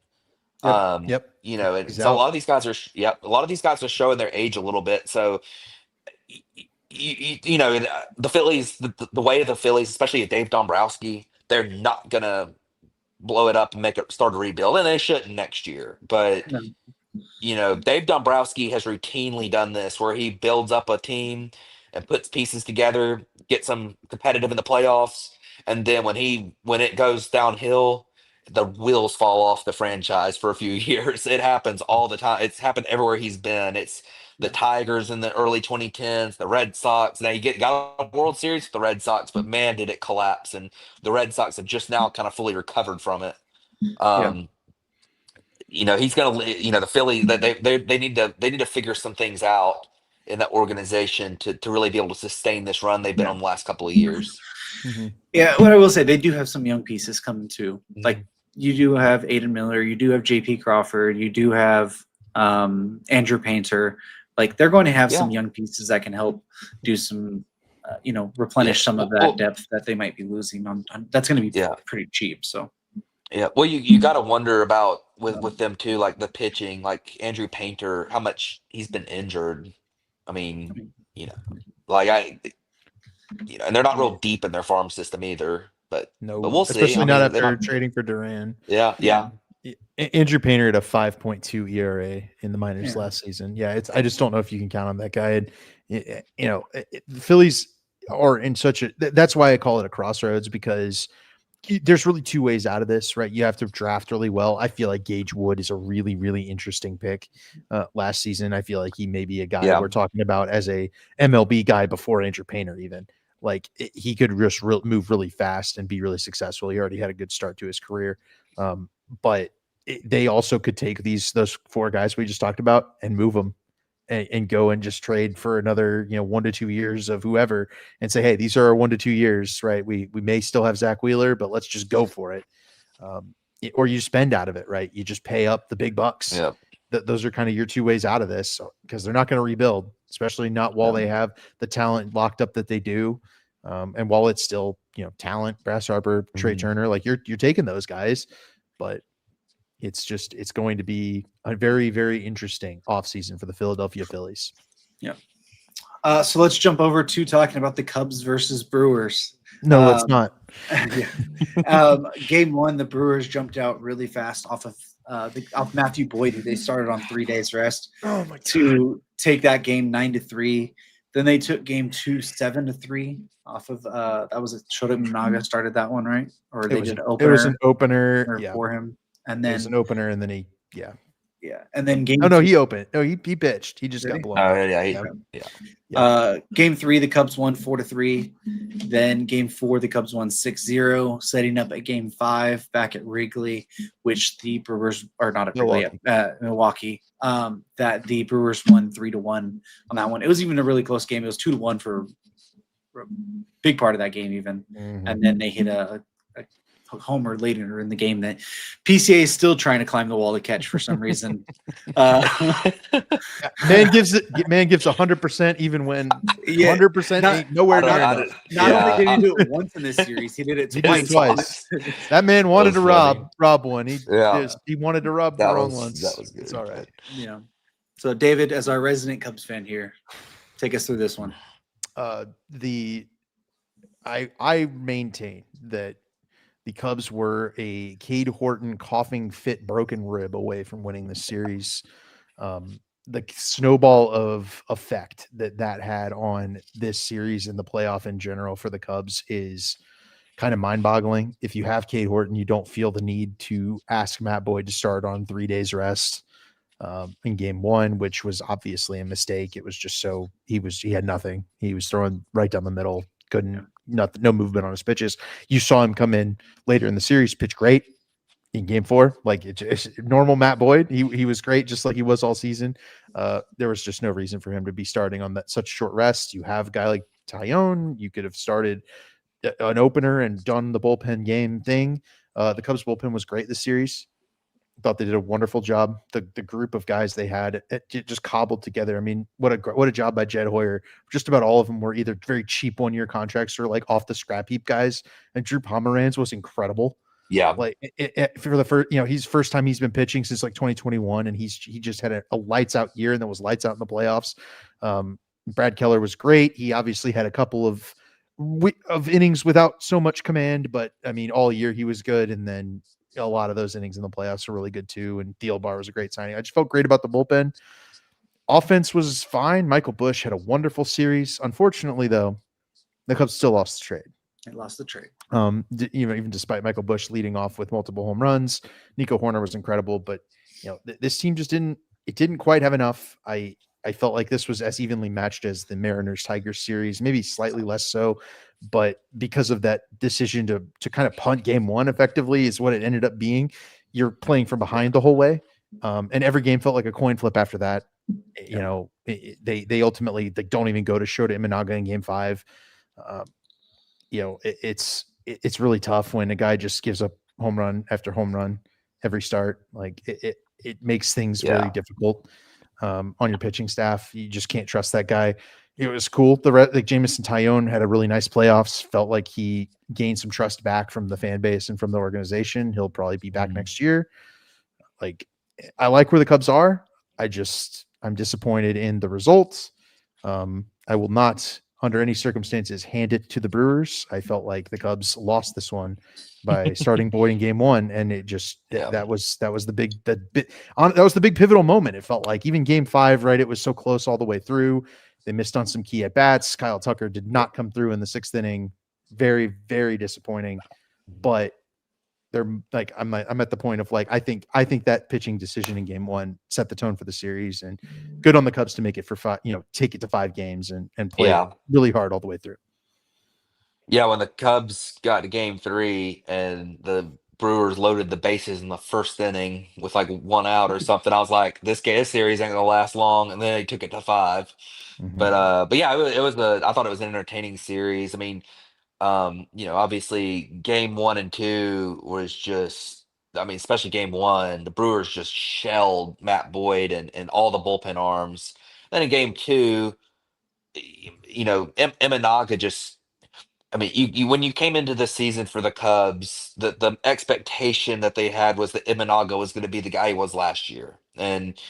Yep. And so a lot of these guys are showing their age a little bit. So the Phillies, the way of the Phillies, especially at Dave Dombrowski, they're not gonna blow it up and start a rebuild, and they shouldn't next year. But Dave Dombrowski has routinely done this, where he builds up a team and puts pieces together, gets them competitive in the playoffs, and then when it goes downhill, the wheels fall off the franchise for a few years. It happens all the time. It's happened everywhere he's been. It's the Tigers in the early 2010s, the Red Sox. Now got a World Series with the Red Sox, but man, did it collapse! And the Red Sox have just now kind of fully recovered from it. He's gonna. The Philly, that they need to figure some things out in that organization to really be able to sustain this run they've been on the last couple of years. Mm-hmm. Yeah, what I will say, they do have some young pieces coming too. Like you do have Aiden Miller, you do have JP Crawford, you do have Andrew Painter. Like they're going to have some young pieces that can help do some, replenish some of that depth that they might be losing on. That's going to be pretty cheap. So. Yeah, well, you got to wonder about with them too, like the pitching, like Andrew Painter, how much he's been injured. I mean, and they're not real deep in their farm system either. But we'll see. Especially not after trading for Duran. Yeah. Andrew Painter had a 5.2 ERA in the minors last season. Yeah, I just don't know if you can count on that guy. And the Phillies are in such a. That's why I call it a crossroads, because there's really two ways out of this, right? You have to draft really well. I feel like Gage Wood is a really, really interesting pick. Last season, I feel like he may be a guy we're talking about as a MLB guy before Andrew Painter even. Like he could just move really fast and be really successful. He already had a good start to his career. But they also could take those four guys we just talked about and move them and go and just trade for another, 1 to 2 years of whoever and say, hey, these are our 1 to 2 years, right? We may still have Zach Wheeler, but let's just go for it. Or you spend out of it, right? You just pay up the big bucks. Yeah. Those are kind of your two ways out of this, because they're not going to rebuild, especially not while they have the talent locked up that they do. And while it's still, talent, Bryce Harper, Trey Turner, like you're taking those guys, but it's going to be a very, very interesting offseason for the Philadelphia Phillies. Yeah. So let's jump over to talking about the Cubs versus Brewers. No, let's not. Yeah. Game one, the Brewers jumped out really fast off of off Matthew Boyd, who they started on 3 days rest, Oh my to take that game 9-3. Then they took game two 7-3 off of that was Shota Imanaga started that one, right? Or they did It was an opener. Yeah, for him, and it was then an opener, and then and then game. Oh no, two, he opened. No, he pitched. He just Did got he? blown. Oh out. yeah. Game three, the Cubs won 4-3. Then game four, the Cubs won 6-0, setting up a game five back at Wrigley, which the Brewers are not at Wrigley, Milwaukee. That the Brewers won 3-1 on that one. It was even a really close game. It was 2-1 for a big part of that game, even. Mhm. And then they hit a homer later in the game that PCA is still trying to climb the wall to catch for some reason. Man gives 100% even when 100% ain't nowhere near enough. Not only did he do it once in this series, he did it He did it twice. That man wanted to That was funny. rob one. He Yeah. he wanted to rob That the wrong was- ones. that was good. It's all right. Yeah. So David, as our resident Cubs fan here, take us through this one. I maintain that the Cubs were a Cade Horton coughing fit broken rib away from winning this series. The snowball of effect that had on this series and the playoff in general for the Cubs is kind of mind-boggling. If you have Cade Horton, you don't feel the need to ask Matt Boyd to start on 3 days rest in game one, which was obviously a mistake. It was just he had nothing. He was throwing right down the middle, no movement on his pitches. You saw him come in later in the series, pitch great in game four. Like it's normal Matt Boyd. He was great, just like he was all season. There was just no reason for him to be starting on that such short rest. You have a guy like Tyone. You could have started an opener and done the bullpen game thing. The Cubs bullpen was great this series. Thought they did a wonderful job. The group of guys they had, it just cobbled together. I mean, what a job by Jed Hoyer. Just about all of them were either very cheap 1-year contracts or like off the scrap heap guys. And Drew Pomeranz was incredible. Yeah. Like for the first, he's first time he's been pitching since like 2021, and he just had a lights out year, and then was lights out in the playoffs. Brad Keller was great. He obviously had a couple of innings without so much command, but I mean, all year he was good, and then a lot of those innings in the playoffs are really good too. And Thielbar was a great signing. I just felt great about the bullpen. Offense was fine. Michael Busch had a wonderful series. Unfortunately, though, the Cubs still lost the trade. They lost the trade. Even despite Michael Busch leading off with multiple home runs, Nico Horner was incredible. But this team just didn't quite have enough. I felt like this was as evenly matched as the Mariners Tigers series, maybe slightly less so. But because of that decision to kind of punt game one effectively is what it ended up being. You're playing from behind the whole way. And every game felt like a coin flip after that. They ultimately don't even go to Shota Imanaga in game five. It's really tough when a guy just gives up home run after home run every start. Like it makes things very difficult on your pitching staff. You just can't trust that guy. It was cool. Like Jameson Tyone had a really nice playoffs. Felt like he gained some trust back from the fan base and from the organization. He'll probably be back next year. Like I like where the Cubs are. I'm disappointed in the results. I will not, under any circumstances, hand it to the Brewers. I felt like the Cubs lost this one by starting Boyd in game one, and it just that was the big pivotal moment. It felt like even game five, right? It was so close all the way through. They missed on some key at bats. Kyle Tucker did not come through in the 6th inning. Very, very disappointing. But they're like, I'm at the point of like, I think that pitching decision in game one set the tone for the series, and good on the Cubs to make it for 5, take it to 5 games and play really hard all the way through. Yeah. When the Cubs got to game 3 and the Brewers loaded the bases in the 1st inning with like 1 out or something, I was like, this series ain't gonna last long. And then they took it to 5. Mm-hmm. But yeah, I thought it was an entertaining series. I mean, obviously game 1 and 2 was just, I mean, especially game 1, the Brewers just shelled Matt Boyd and all the bullpen arms. Then in game 2, Imanaga just, I mean, you when you came into the season for the Cubs, the expectation that they had was that Imanaga was going to be the guy he was last year. And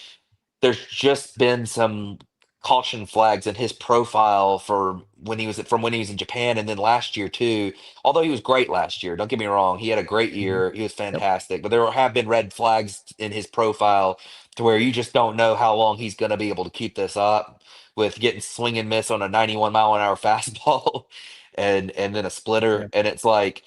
there's just been some caution flags in his profile for when he was in Japan, and then last year too. Although he was great last year, don't get me wrong, he had a great Mhm. year. He was Yep. fantastic, but there have been red flags in his profile to where you just don't know how long he's going to be able to keep this up with getting swing and miss on a 91-mile-an-hour fastball and then a Yeah. splitter, and it's like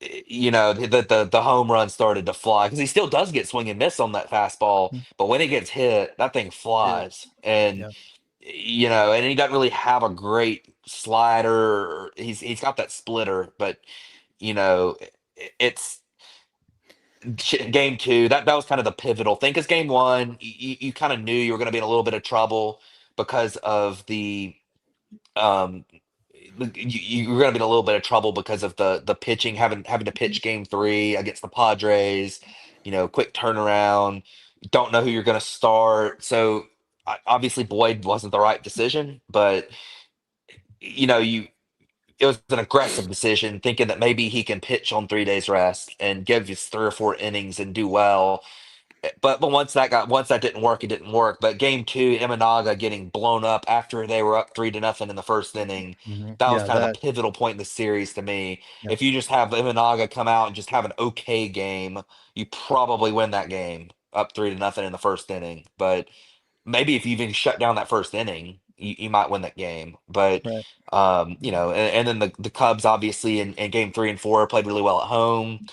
the home run started to fly because he still does get swing and miss on that fastball, Mhm. but when it gets hit, that thing Yeah. flies. And Yeah. and he doesn't really have a great slider. He's got that splitter, but it's game two. That was kind of the pivotal thing because game one, you kind of knew you were going to be in a little bit of trouble because of the um you were going to be in a little bit of trouble because of the pitching, having to pitch game three against the Padres. Quick turnaround. Don't know who you're going to start. So obviously Boyd wasn't the right decision, but you it was an aggressive decision, thinking that maybe he can pitch on 3 days rest and give his 3 or 4 innings and do well. But once that didn't work, it didn't work. But game two, Imanaga getting blown up after they were up 3-0 in the first inning. Mhm. That was Yeah. kind of a That. pivotal point in the series to me. Yeah. If you just have Imanaga come out and just have an okay game, you probably win that game up 3-0 in the first inning. But maybe if you even shut down that first inning, you might win that game. But Right. and then the Cubs obviously in game three and four played really well at home.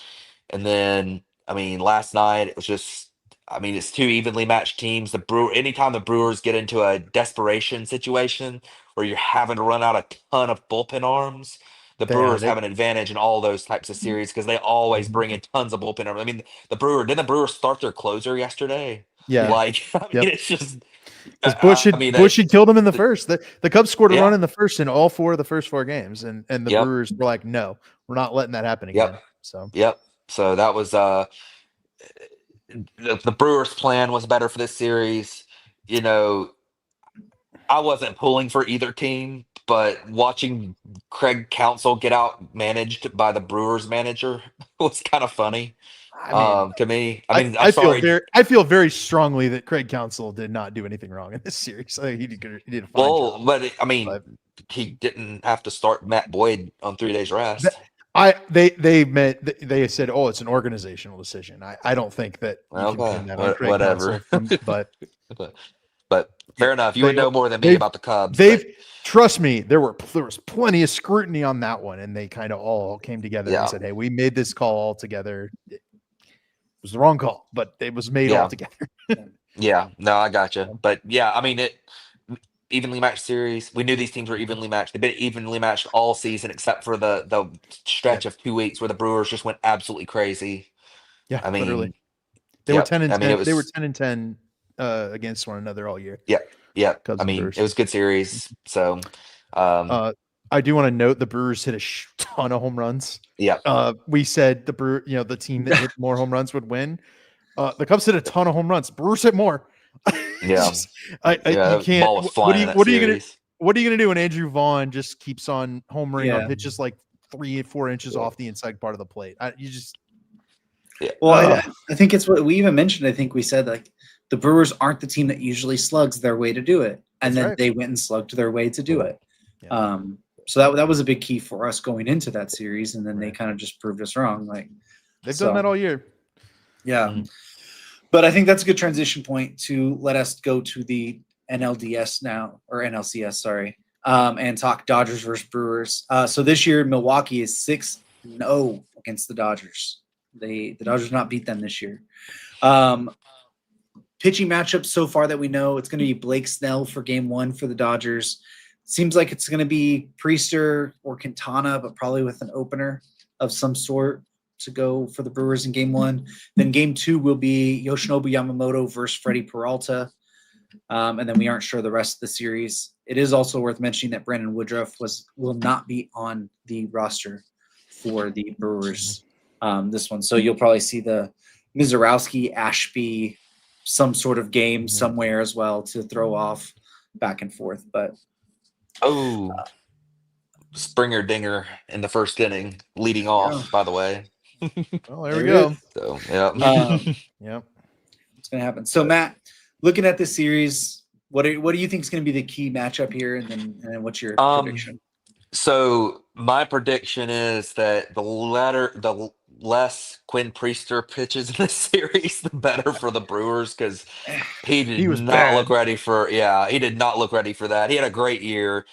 And then, I mean, last night it was just, I mean, it's two evenly matched teams. Anytime the Brewers get into a desperation situation where you're having to run out a ton of bullpen arms, the Yeah. Brewers They. have an advantage in all those types of series because they always Mhm. bring in tons of bullpen arms. I mean, didn't the Brewers start their closer yesterday? Yeah. Like, I mean, Yep. it's just, Because Bush I mean, had killed him in the first. The Cubs scored a run yeah, in the first in all four of the first four games, and the yep, Brewers were like, "No, we're not letting that happen yep, again." So yep. So that was the Brewers' plan was better for this series. You know, I wasn't pulling for either team, but watching Craig Counsell get out managed by the Brewers manager was kind of funny I mean, to me. I I mean, I'm I feel sorry. very I feel very strongly that Craig Counsell did not do anything wrong in this series. I think he did a fine Well, job. but I mean, But he didn't have to start Matt Boyd on 3 days that, rest. they meant they said, "Oh, it's an organizational decision." I don't think that you can Okay, pin that on Craig whatever. Counsell from, but But yeah, fair enough. You would they know more than me they've about the Cubs, they've but trust me, there was plenty of scrutiny on that one, and they kind of all came together and yeah, said, "Hey, we made this call all together. It was the wrong call, but it was made all yeah, together." yeah. No, I gotcha. So, But yeah, I mean, evenly matched series. We knew these teams were evenly matched. They've been evenly matched all season except for the yeah, stretch of 2 weeks where the Brewers just went absolutely crazy. yeah, I literally. mean, They were yep. 10 and I mean, 10. it They were was 10 and 10 against one another all year. yep, yep. Cubs I and mean, Brewers. it was a good series. So, um, Uh, I do want to note the Brewers hit a ton of home runs. yep, We said the team that hit more home runs would win. The Cubs hit a ton of home runs. Brewers hit more. It's yeah, just, you yeah. The can't. ball was What do flying in you? that What are you gonna? series. What are you gonna do when Andrew Vaughn just keeps on homering on Yeah. pitches like 3 or 4 inches off the inside part of the plate? You just. Yeah, Well, Uh, I think it's what we even mentioned. I think we said like the Brewers aren't the team that usually slugs their way to do it, and That's then right. they went and slugged their way to do it. Yeah. So that was a big key for us going into that series, and then they Right. kind of just proved us wrong. Like They've so, done that all year. yeah. Mhm. But I think that's a good transition point to let us go to the NLDS now, or NLCS, sorry, and talk Dodgers versus Brewers. So this year, Milwaukee is 6-0 against the Dodgers. The Dodgers not beat them this year. Pitching matchups so far that we know, it's going to be Blake Snell for game one for the Dodgers. Seems like it's going to be Priester or Quintana, but probably with an opener of some sort to go for the Brewers in game one. Then game two will be Yoshinobu Yamamoto versus Freddie Peralta. And then we aren't sure the rest of the series. It is also worth mentioning that Brandon Woodruff will not be on the roster for the Brewers this one. So you'll probably see the Mizorowski, Ashby, some sort of game somewhere as well to throw off back and forth. But Oh, Springer dinger in the first inning, leading yeah, off. By the way, Well, there we there it go. is. so yeah. Um, Yep. It's going to happen. So, Matt, looking at this series, What do you think is going to be the key matchup here, and then what's your Um, prediction? so my prediction is that the less Quinn Priester pitches in this series, the better for the Brewers because he He did was not look bad. ready for. Yeah, he did not look ready for that. He had a great year.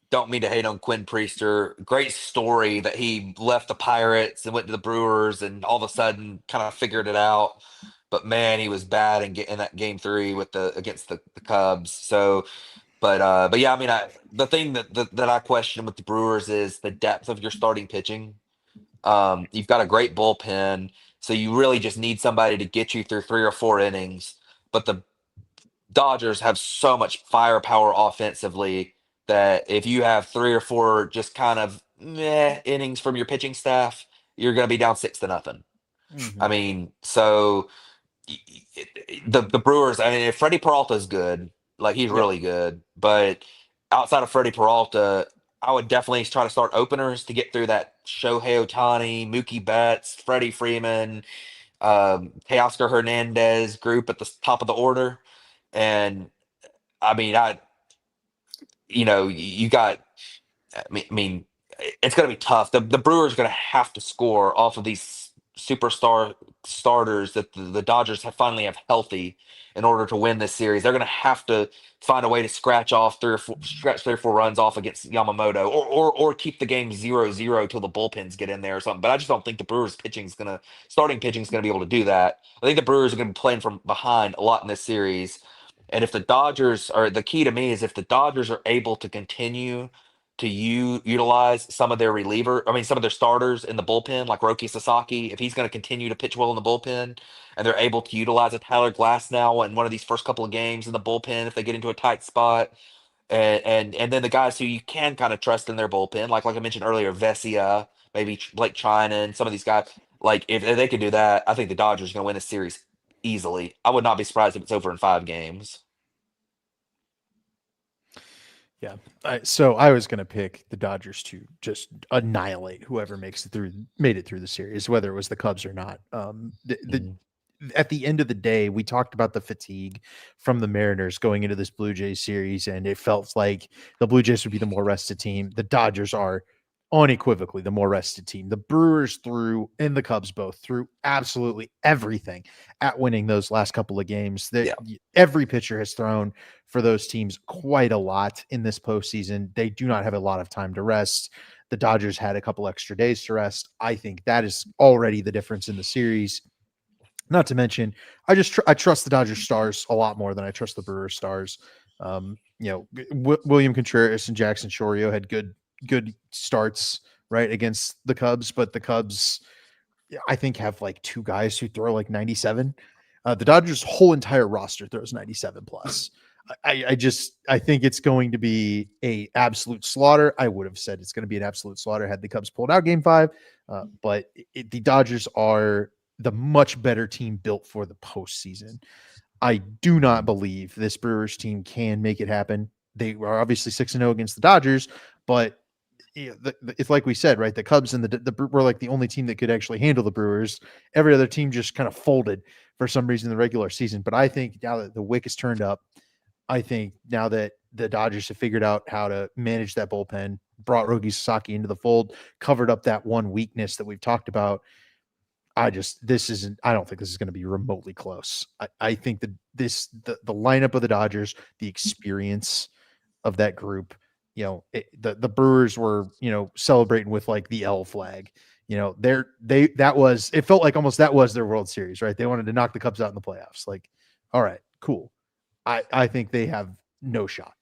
Don't mean to hate on Quinn Priester. Great story that he left the Pirates and went to the Brewers and all of a sudden kind of figured it out. But man, he was bad in that game 3 with against the Cubs. So, but yeah, I mean, the thing that I question with the Brewers is the depth of your starting pitching. You've got a great bullpen, so you really just need somebody to get you through 3 or 4 innings. But the Dodgers have so much firepower offensively that if you have 3 or 4 just kind of meh innings from your pitching staff, you're going to be down 6-0. I Mhm. mean, so the Brewers. I mean, if Freddie Peralta is good, like he's Yep. really good, but outside of Freddie Peralta, I would definitely try to start openers to get through that Shohei Ohtani, Mookie Betts, Freddie Freeman, Teoscar Hernandez group at the top of the order. And I mean, you got. I mean, it's going to be tough. The Brewers are going to have to score off of these superstar starters that the Dodgers finally have healthy in order to win this series. They're going to have to find a way to scratch 3 or 4 runs off against Yamamoto, or keep the game 0-0 till the bullpens get in there or something. But I just don't think the Brewers starting pitching is going to be able to do that. I think the Brewers are going to be playing from behind a lot in this series. And if the Dodgers are the key to me is if the Dodgers are able to continue to utilize some of their starters in the bullpen, like Roki Sasaki, if he's going to continue to pitch well in the bullpen, and they're able to utilize a Tyler Glass now in one of these first couple of games in the bullpen if they get into a tight spot, and then the guys who you can kind of trust in their bullpen, like I mentioned earlier, Vesia, maybe Blake China, and some of these guys, like if they could do that, I think the Dodgers are going to win a series easily. I would not be surprised if it's over in 5 games. Yeah. So I was going to pick the Dodgers to just annihilate whoever made it through the series, whether it was the Cubs or not. Mhm. At the end of the day, we talked about the fatigue from the Mariners going into this Blue Jays series, and it felt like the Blue Jays would be the more rested team. The Dodgers are unequivocally the more rested team. The Brewers threw and the Cubs both threw absolutely everything at winning those last couple of games. Yeah. Every pitcher has thrown for those teams quite a lot in this postseason. They do not have a lot of time to rest. The Dodgers had a couple extra days to rest. I think that is already the difference in the series. Not to mention, I trust the Dodgers stars a lot more than I trust the Brewers stars. William Contreras and Jackson Chorio had good starts right against the Cubs, but the Cubs, I think, have like 2 guys who throw like 97. The Dodgers' whole entire roster throws 97 plus. I think it's going to be a absolute slaughter. I would have said it's going to be an absolute slaughter had the Cubs pulled out Game 5, but the Dodgers are the much better team built for the postseason. I do not believe this Brewers team can make it happen. They are obviously 6-0 against the Dodgers, but it's like we said, right? The Cubs and the were like the only team that could actually handle the Brewers. Every other team just kind of folded for some reason in the regular season. But I think now that the wick is turned up, I think now that the Dodgers have figured out how to manage that bullpen, brought Rogi Sasaki into the fold, covered up that one weakness that we've talked about. I don't think this is going to be remotely close. I think that the lineup of the Dodgers, the experience of that group, the Brewers were, celebrating with like the L flag, it felt like almost that was their World Series, right? They wanted to knock the Cubs out in the playoffs. Like, all right, cool. I think they have no shot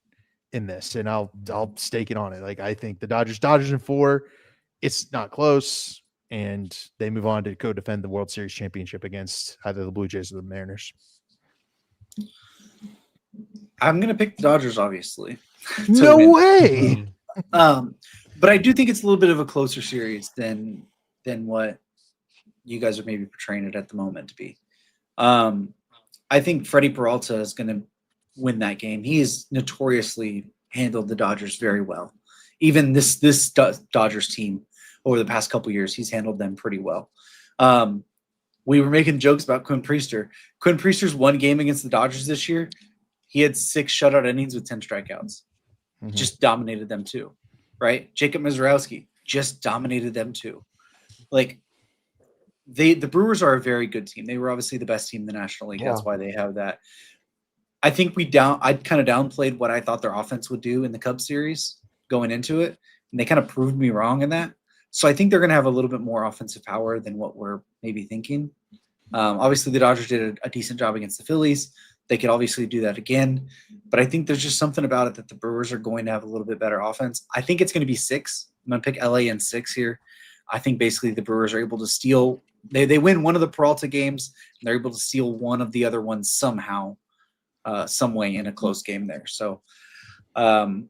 in this, and I'll stake it on it. Like, I think the Dodgers in 4, it's not close, and they move on to go defend the World Series championship against either the Blue Jays or the Mariners. I'm gonna pick the Dodgers, obviously. No way. But I do think it's a little bit of a closer series than what you guys are maybe portraying it at the moment to be. I think Freddie Peralta is going to win that game. He has notoriously handled the Dodgers very well. Even this Dodgers team over the past couple years, he's handled them pretty well. We were making jokes about Quinn Priester. Quinn Priester's one game against the Dodgers this year, He had 6 shutout innings with 10 strikeouts. Just dominated them too, right? Jacob Mizrowski just dominated them too. Like the Brewers are a very good team. They were obviously the best team in the National League. Yeah. That's why they have that. I think I kind of downplayed what I thought their offense would do in the Cubs series going into it, and they kind of proved me wrong in that. So I think they're going to have a little bit more offensive power than what we're maybe thinking. Obviously, the Dodgers did a decent job against the Phillies. They could obviously do that again, but I think there's just something about it that the Brewers are going to have a little bit better offense. I think it's going to be 6. I'm going to pick LA in 6 here. I think basically the Brewers are able to steal. They win one of the Peralta games, and they're able to steal one of the other ones somehow, some way in a close game there. So, I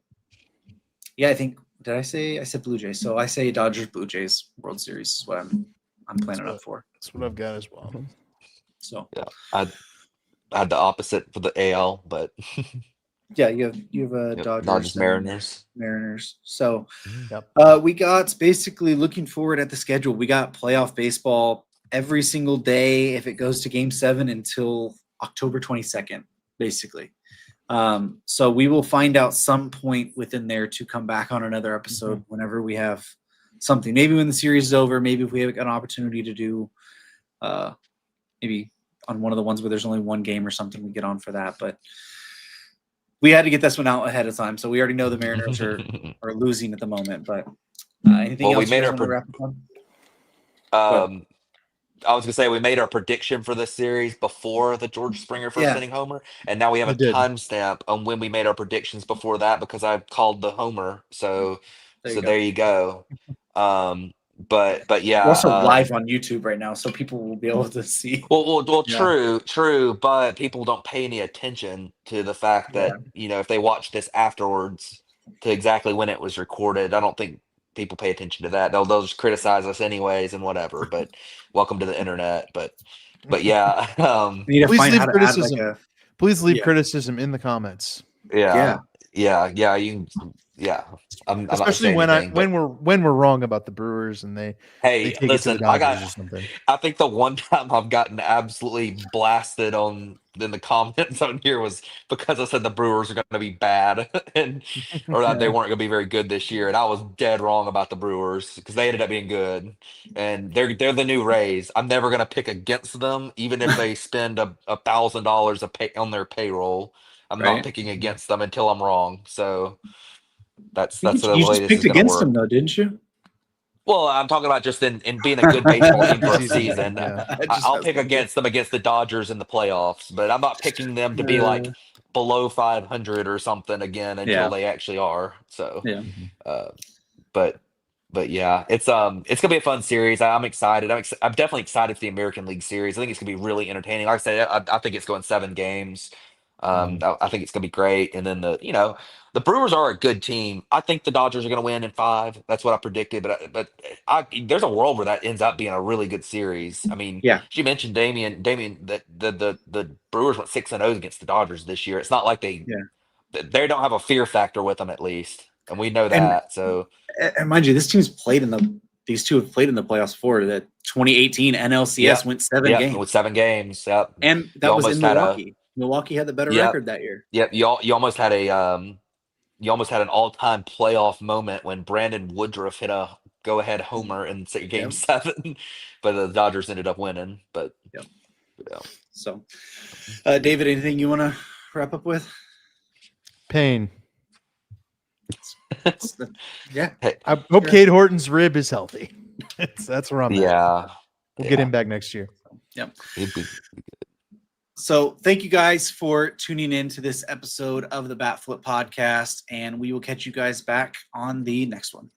think I said Blue Jays. So I say Dodgers Blue Jays World Series is what I'm planning up for. That's what I've got as well. So Yeah, I had the opposite for the AL, but yeah, you have a Dodgers Mariners. So we got basically looking forward at the schedule. We got playoff baseball every single day if it goes to Game 7 until October 22nd, basically. So we will find out some point within there to come back on another episode whenever we have something. Maybe when the series is over, maybe if we have an opportunity to do maybe on one of the ones where there's only one game or something, we get on for that. But we had to get this one out ahead of time, so we already know the Mariners are losing at the moment. But anything else? We made you our guys wanna wrap up on? I was gonna say we made our prediction for this series before the George Springer first inning homer, and now we have a timestamp on when we made our predictions before that because I called the homer. So there you go. But yeah, we're also live on YouTube right now, so people will be able to see. Well, true, but people don't pay any attention to the fact that if they watch this afterwards to exactly when it was recorded, I don't think people pay attention to that. They'll just criticize us anyways and whatever. But welcome to the internet. But yeah, please leave criticism. Please leave criticism in the comments. Yeah. You can, especially when we're wrong about the Brewers and they take it to the Dodgers or something. I think the one time I've gotten absolutely blasted in the comments on here was because I said the Brewers are going to be bad or that they weren't going to be very good this year, and I was dead wrong about the Brewers because they ended up being good, and they're the new Rays. I'm never going to pick against them, even if they spend $1,000 on their payroll. I'm not picking against them until I'm wrong. So that's the way this is going to work. You just picked against them, though, didn't you? Well, I'm talking about just in being a good baseball team for a season. I'll pick against them against the Dodgers in the playoffs, but I'm not picking them to be like below 500 or something again until they actually are. So, but yeah, it's gonna be a fun series. I'm excited. I'm definitely excited for the American League Series. I think it's gonna be really entertaining. Like I said, I think it's going 7 games. I think it's gonna be great. And then the Brewers are a good team. I think the Dodgers are gonna win in 5. That's what I predicted. But there's a world where that ends up being a really good series. I mean, you mentioned Damien that the Brewers went 6-0 against the Dodgers this year. It's not like they don't have a fear factor with them, at least, and we know that. And mind you, these two have played in the playoffs before. The 2018 NLCS went 7 games. With 7 games. Yep. And that was in Milwaukee. Milwaukee had the better record that year. Yep. You almost had an all-time playoff moment when Brandon Woodruff hit a go-ahead homer in Game 7, but the Dodgers ended up winning. But So, David, anything you want to wrap up with? Pain. Hey, I hope Cade Horton's rib is healthy. That's where I'm at. We'll get him back next year. Yep. So thank you guys for tuning in to this episode of the Bat Flip Podcast, and we will catch you guys back on the next one.